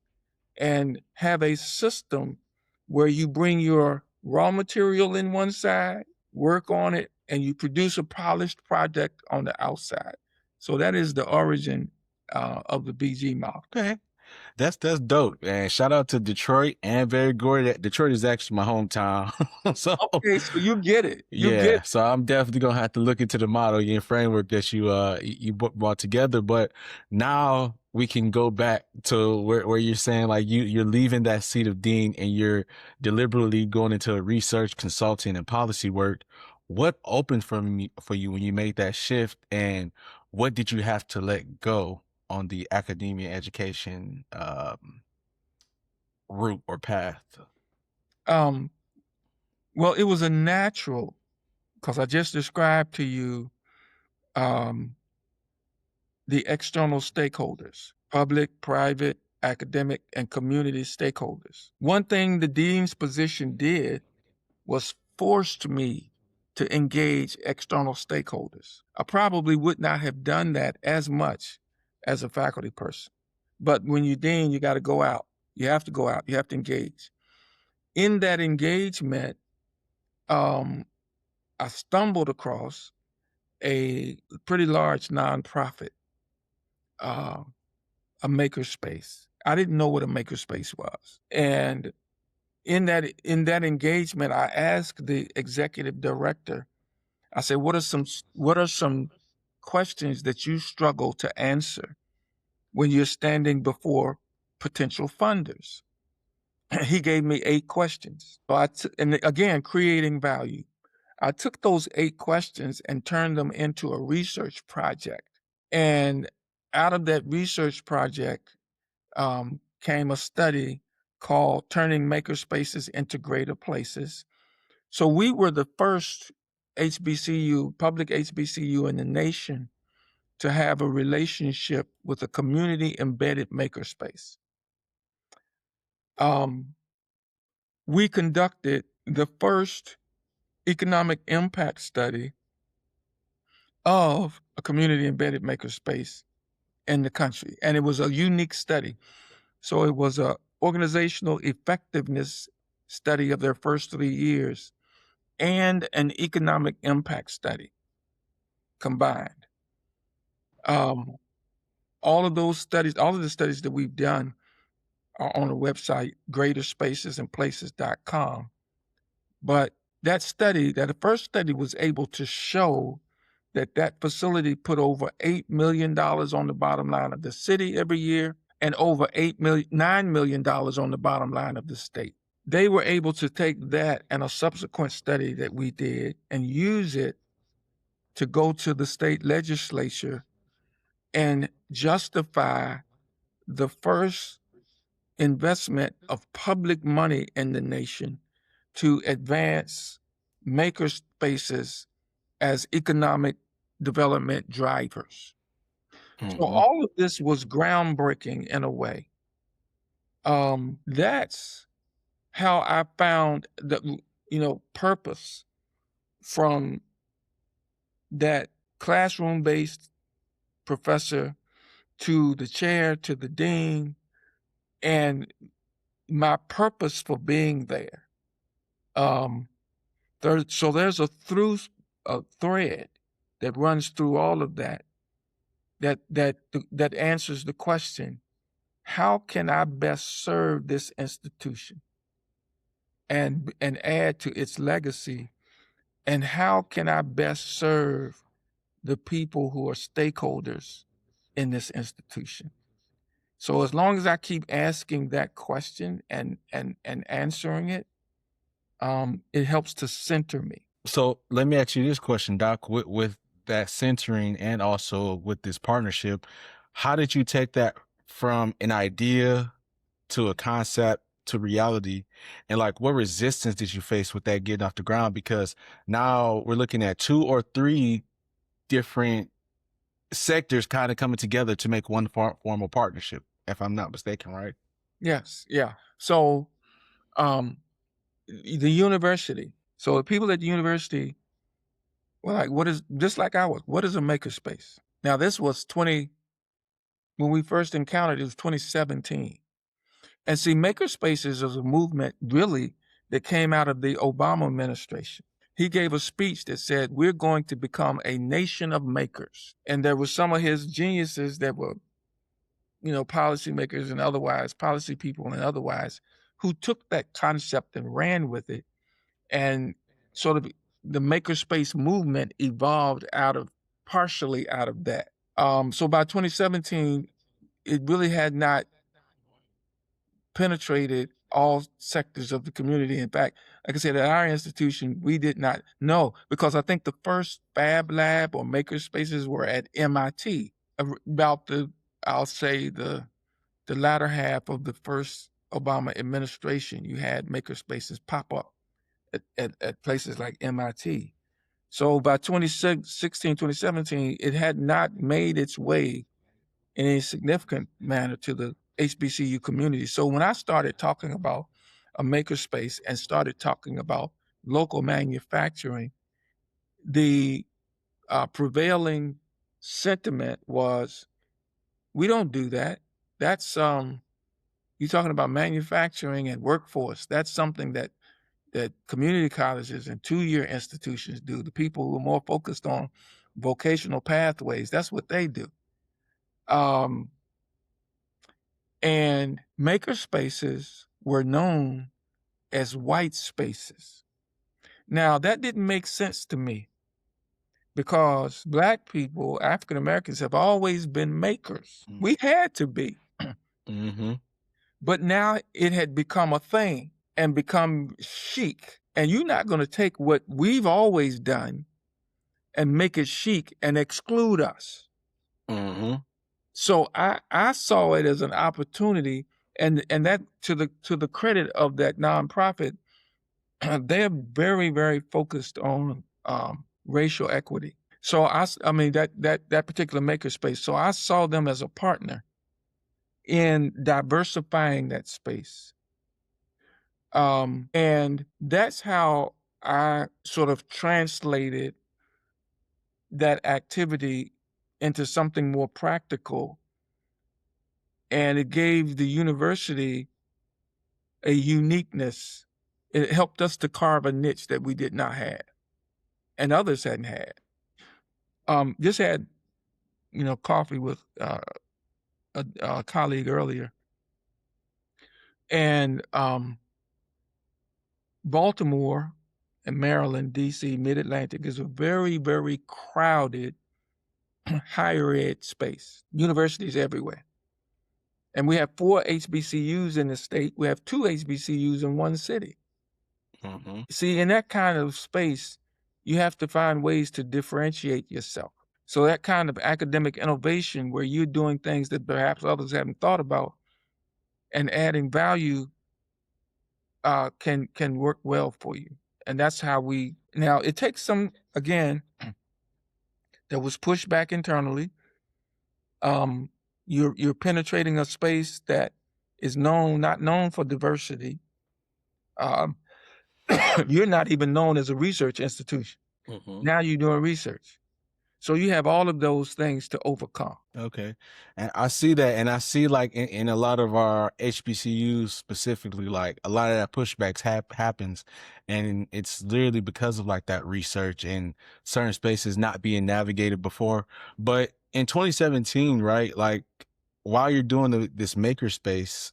and have a system where you bring your raw material in one side, work on it, and you produce a polished project on the outside. So that is the origin of the BG model. Okay. That's dope. And shout out to Detroit and Barry Gordy. Detroit is actually my hometown. So okay, so you get it. So I'm definitely gonna have to look into the model and framework that you brought together. But now we can go back to where you're saying, like, you're leaving that seat of dean and you're deliberately going into research, consulting, and policy work. What opened for you when you made that shift, and what did you have to let go on the academia education route or path? Well, it was a natural, because I just described to you the external stakeholders, public, private, academic, and community stakeholders. One thing the dean's position did was forced me to engage external stakeholders. I probably would not have done that as much as a faculty person. But when you're dean, you got to go out. You have to go out. You have to engage. In that engagement, I stumbled across a pretty large nonprofit, a makerspace. I didn't know what a makerspace was. And in that engagement, I asked the executive director, I said, what are some questions that you struggle to answer when you're standing before potential funders? He gave me 8 questions. So and again, creating value. I took those 8 questions and turned them into a research project. And out of that research project came a study called Turning Makerspaces into Greater Places. So we were the first public HBCU in the nation to have a relationship with a community embedded makerspace. We conducted the first economic impact study of a community embedded makerspace in the country. And it was a unique study. So it was a organizational effectiveness study of their first 3 years and an economic impact study combined. All of the studies that we've done are on the website, greaterspacesandplaces.com. But that first study was able to show that facility put over $8 million on the bottom line of the city every year and over $9 million on the bottom line of the state. They were able to take that and a subsequent study that we did and use it to go to the state legislature and justify the first investment of public money in the nation to advance maker spaces as economic development drivers. So all of this was groundbreaking in a way. That's how I found the purpose from that classroom-based professor to the chair to the dean, and my purpose for being there. So there's a thread that runs through all of that answers the question, how can I best serve this institution and add to its legacy? And how can I best serve the people who are stakeholders in this institution? So as long as I keep asking that question and answering it, it helps to center me. So let me ask you this question, Doc, with that centering and also with this partnership, how did you take that from an idea to a concept to reality? And like, what resistance did you face with that getting off the ground? Because now we're looking at 2 or 3 different sectors kind of coming together to make one formal partnership, if I'm not mistaken, right? Yes. Yeah. So the university. So the people at the university were like, what is a makerspace? Now this was when we first encountered, it was 2017. And see, makerspaces is a movement really that came out of the Obama administration. He gave a speech that said, we're going to become a nation of makers. And there were some of his geniuses that were, policymakers and otherwise, policy people and otherwise, who took that concept and ran with it. And sort of the makerspace movement evolved partially out of that. So by 2017, it really had not penetrated all sectors of the community. In fact, like I said, at our institution, we did not know, because I think the first Fab Lab or makerspaces were at MIT about the latter half of the first Obama administration. You had makerspaces pop up at places like MIT. So by 2016, 2017, it had not made its way in a significant manner to the HBCU community. So when I started talking about a makerspace and started talking about local manufacturing, the prevailing sentiment was, we don't do that. That's you're talking about manufacturing and workforce. That's something that community colleges and two-year institutions do. The people who are more focused on vocational pathways, that's what they do. And maker spaces were known as white spaces. Now, that didn't make sense to me because Black people, African Americans, have always been makers. We had to be. Mm-hmm. But now it had become a thing and become chic. And you're not going to take what we've always done and make it chic and exclude us. Mm-hmm. So I saw it as an opportunity, and that to the credit of that nonprofit, they're very, very focused on racial equity. So I mean that particular makerspace. So I saw them as a partner in diversifying that space. And that's how I sort of translated that activity into something more practical. And it gave the university a uniqueness. It helped us to carve a niche that we did not have and others hadn't had. Just had, coffee with a colleague earlier. And Baltimore and Maryland, DC, Mid-Atlantic is a very, very crowded higher ed space. Universities everywhere. And we have 4 HBCUs in the state. We have 2 HBCUs in one city. Mm-hmm. See, in that kind of space, you have to find ways to differentiate yourself. So that kind of academic innovation where you're doing things that perhaps others haven't thought about and adding value can work well for you. And that's how now it takes some, again, that was pushed back internally. You're penetrating a space that is not known for diversity. You're not even known as a research institution. Mm-hmm. Now you're doing research. So you have all of those things to overcome. Okay. And I see that, and I see like in a lot of our HBCUs specifically, like a lot of that pushbacks happens, and it's literally because of like that research and certain spaces not being navigated before. But in 2017, right, like while you're doing this makerspace,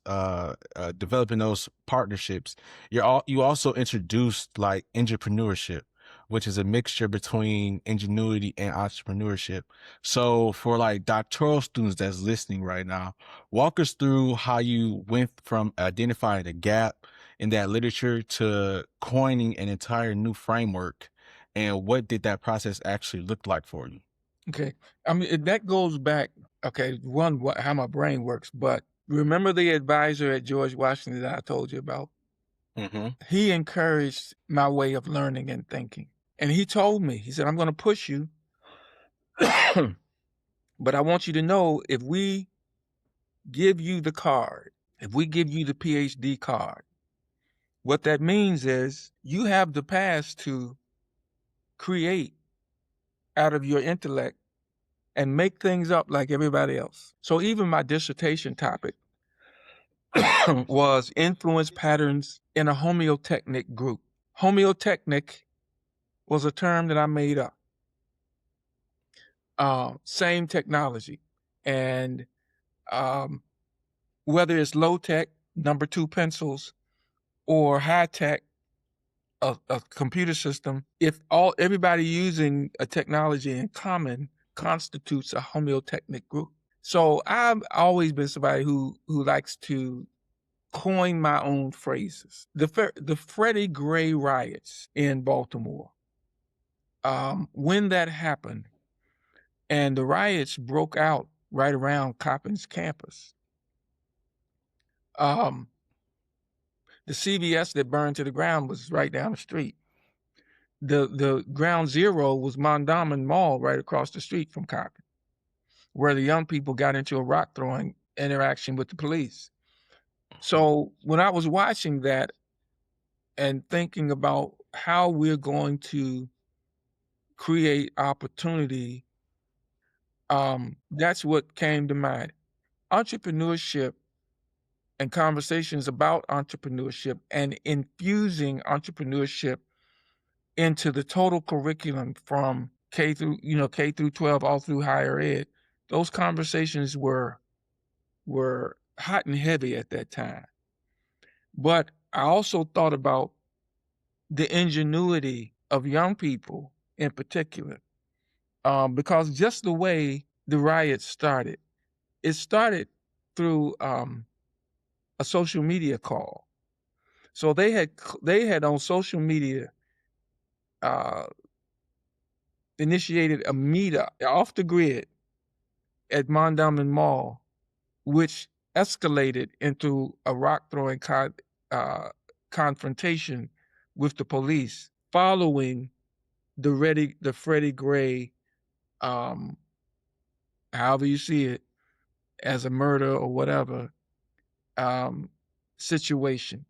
developing those partnerships, you also introduced like Ingepreneurship, which is a mixture between ingenuity and entrepreneurship. So for like doctoral students that's listening right now, walk us through how you went from identifying a gap in that literature to coining an entire new framework, and what did that process actually look like for you? Okay. I mean, that goes back, okay, how my brain works, but remember the advisor at George Washington that I told you about? Mm-hmm. He encouraged my way of learning and thinking. And he told me, he said, I'm going to push you, but I want you to know, if we give you the card, if we give you the PhD card, what that means is you have the pass to create out of your intellect and make things up like everybody else. So even my dissertation topic was influence patterns in a homeotechnic group. Homeotechnic was a term that I made up. Same technology. And whether it's low tech, number 2 pencils, or high tech, a computer system, if everybody using a technology in common constitutes a homeotechnic group. So I've always been somebody who likes to coin my own phrases. The Freddie Gray riots in Baltimore, when that happened, and the riots broke out right around Coppin's campus, the CVS that burned to the ground was right down the street. The ground zero was Mondawmin Mall right across the street from Coppin, where the young people got into a rock throwing interaction with the police. So when I was watching that and thinking about how we're going to create opportunity, that's what came to mind. Entrepreneurship and conversations about entrepreneurship and infusing entrepreneurship into the total curriculum from K through 12, all through higher ed. Those conversations were hot and heavy at that time. But I also thought about the ingenuity of young people in particular, because just the way the riot started, it started through a social media call. So they had on social media initiated a meetup off the grid at Mondawmin Mall, which escalated into a rock throwing confrontation with the police following the Freddie Gray, however you see it, as a murder or whatever, situation.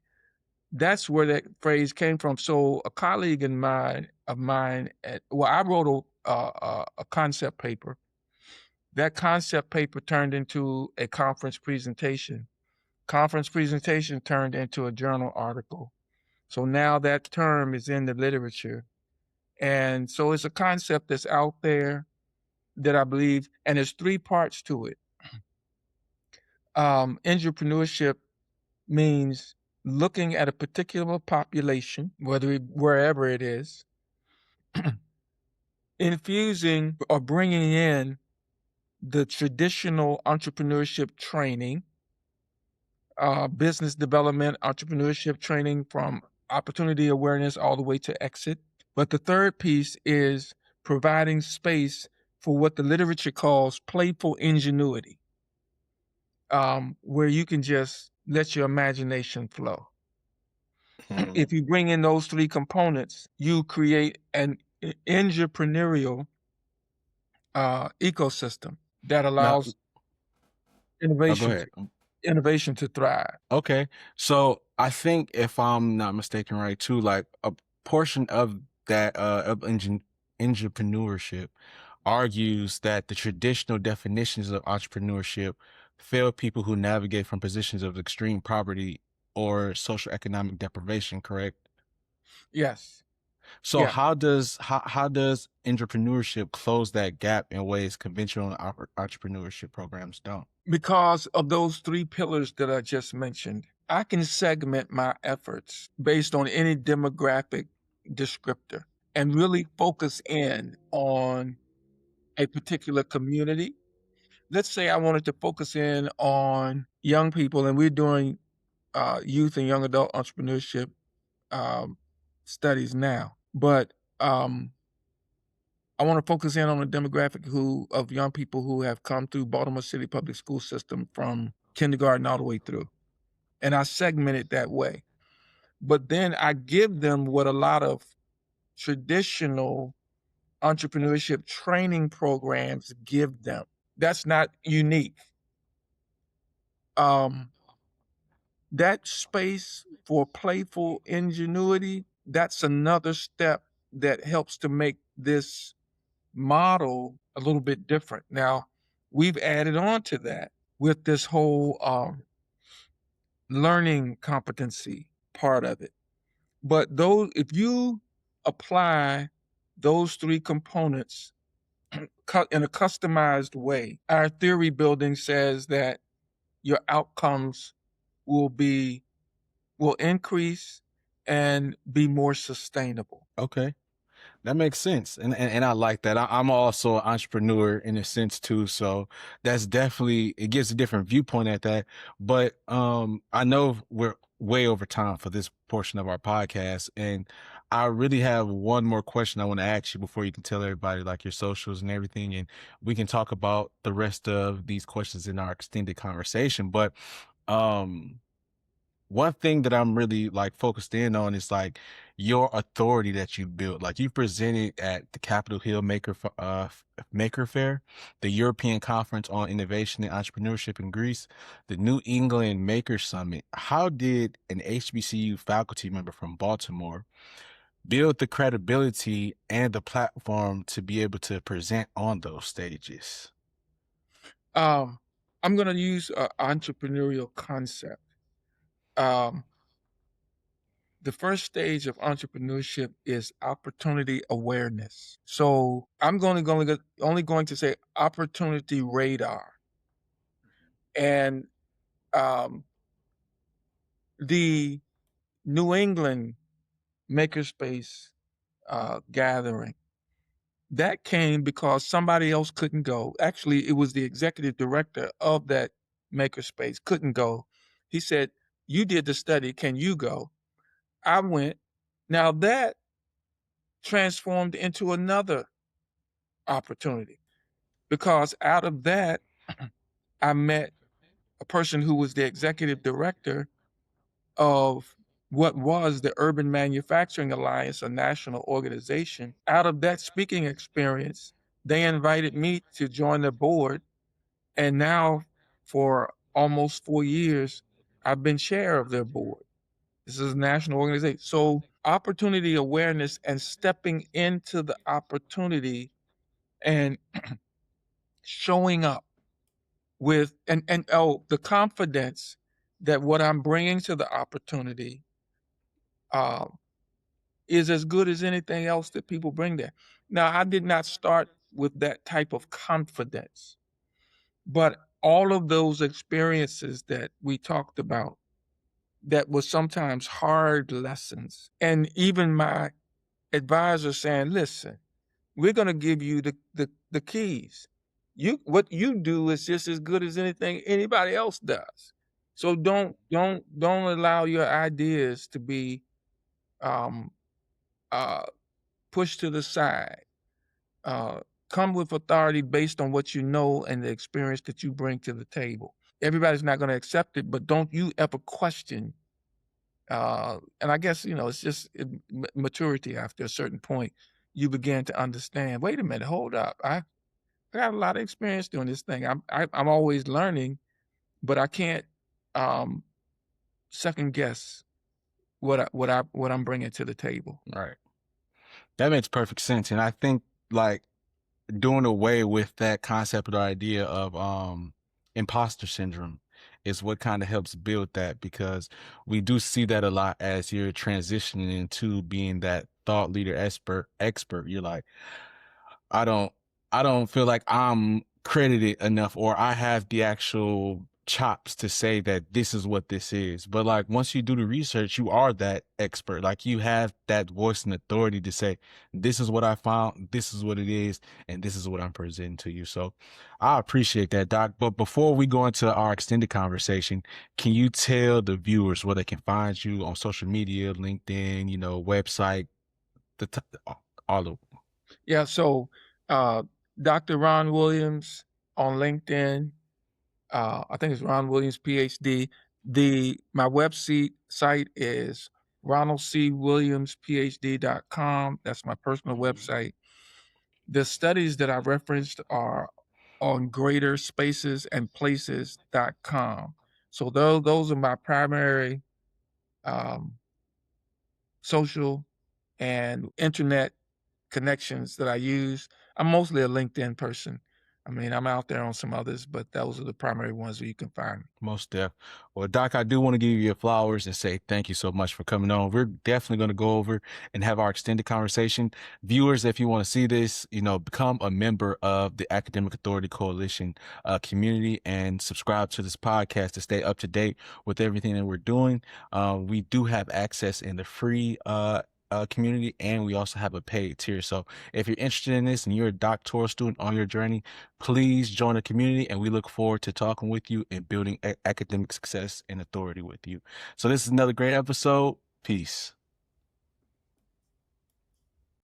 That's where that phrase came from. So a colleague of mine, I wrote a concept paper. That concept paper turned into a conference presentation. Conference presentation turned into a journal article. So now that term is in the literature. And so it's a concept that's out there that I believe, and there's 3 parts to it. Ingepreneurship means looking at a particular population, wherever it is, infusing or bringing in the traditional entrepreneurship training, business development, entrepreneurship training from opportunity awareness all the way to exit. But the third piece is providing space for what the literature calls playful ingenuity, where you can just let your imagination flow. If you bring in those 3 components, you create an entrepreneurial ecosystem that allows innovation to thrive. Okay. So I think, if I'm not mistaken, right, too, like a portion of that of entrepreneurship argues that the traditional definitions of entrepreneurship fail people who navigate from positions of extreme poverty or social economic deprivation, correct? Yes. So Yeah. how does entrepreneurship close that gap in ways conventional entrepreneurship programs don't? Because of those 3 pillars that I just mentioned, I can segment my efforts based on any demographic descriptor and really focus in on a particular community. Let's say I wanted to focus in on young people, and we're doing youth and young adult entrepreneurship studies now. But I want to focus in on a demographic of young people who have come through Baltimore City public school system from kindergarten all the way through. And I segment it that way. But then I give them what a lot of traditional entrepreneurship training programs give them. That's not unique. That space for playful ingenuity, that's another step that helps to make this model a little bit different. Now, we've added on to that with this whole learning competency part of it. But if you apply those 3 components in a customized way, our theory building says that your outcomes will increase and be more sustainable. Okay. That makes sense. And I like that. I'm also an entrepreneur in a sense too. So that's definitely, it gives a different viewpoint at that. But I know we're way over time for this portion of our podcast. And I really have one more question I want to ask you before you can tell everybody like your socials and everything. And we can talk about the rest of these questions in our extended conversation. But one thing that I'm really like focused in on is like your authority that you built. Like you presented at the Capitol Hill Maker Fair, the European Conference on Innovation and Entrepreneurship in Greece, the New England Maker Summit. How did an HBCU faculty member from Baltimore build the credibility and the platform to be able to present on those stages? I'm going to use an entrepreneurial concept. The first stage of entrepreneurship is opportunity awareness. So I'm only going to say opportunity radar. And the New England Makerspace gathering, that came because somebody else couldn't go. Actually, it was the executive director of that Makerspace couldn't go. He said, "You did the study, can you go?" I went. Now that transformed into another opportunity, because out of that, I met a person who was the executive director of what was the Urban Manufacturing Alliance, a national organization. Out of that speaking experience, they invited me to join the board. And now, for almost 4 years, I've been chair of their board. This is a national organization. So, opportunity awareness and stepping into the opportunity and showing up with, and the confidence that what I'm bringing to the opportunity uh, is as good as anything else that people bring there. Now, I did not start with that type of confidence, but all of those experiences that we talked about that were sometimes hard lessons, and even my advisor saying, "Listen, we're going to give you the keys. What you do is just as good as anything anybody else does. So don't allow your ideas to be um, uh, pushed to the side. Come with authority based on what you know and the experience that you bring to the table. Everybody's not going to accept it, but don't you ever question." And I guess, it's just maturity. After a certain point, you begin to understand, wait a minute, hold up. I got a lot of experience doing this thing. I'm always learning, but I can't second guess what I'm bringing to the table. Right. That makes perfect sense. And I think like doing away with that concept or idea of imposter syndrome is what kind of helps build that, because we do see that a lot as you're transitioning into being that thought leader expert. You're like, I don't I don't feel like I'm credited enough, or I have the actual chops to say that this is what this is. But like once you do the research, you are that expert. Like you have that voice and authority to say, this is what I found, this is what it is, and this is what I'm presenting to you. So I appreciate that, Doc. But before we go into our extended conversation, can you tell the viewers where they can find you on social media, LinkedIn, website, all of Yeah. So, Dr. Ron Williams on LinkedIn. I think it's Ron Williams, PhD. My website site is ronaldcwilliamsphd.com. That's my personal website. The studies that I referenced are on greaterspacesandplaces.com. So those are my primary social and internet connections that I use. I'm mostly a LinkedIn person. I mean, I'm out there on some others, but those are the primary ones where you can find me. most def. Well, Doc, I do want to give you your flowers and say thank you so much for coming on. We're definitely going to go over and have our extended conversation. Viewers, if you want to see this, become a member of the Academic Authority Coalition community and subscribe to this podcast to stay up to date with everything that we're doing. We do have access in the free community, and we also have a paid tier. So if you're interested in this and you're a doctoral student on your journey, please join the community, and we look forward to talking with you and building academic success and authority with you. So this is another great episode. Peace.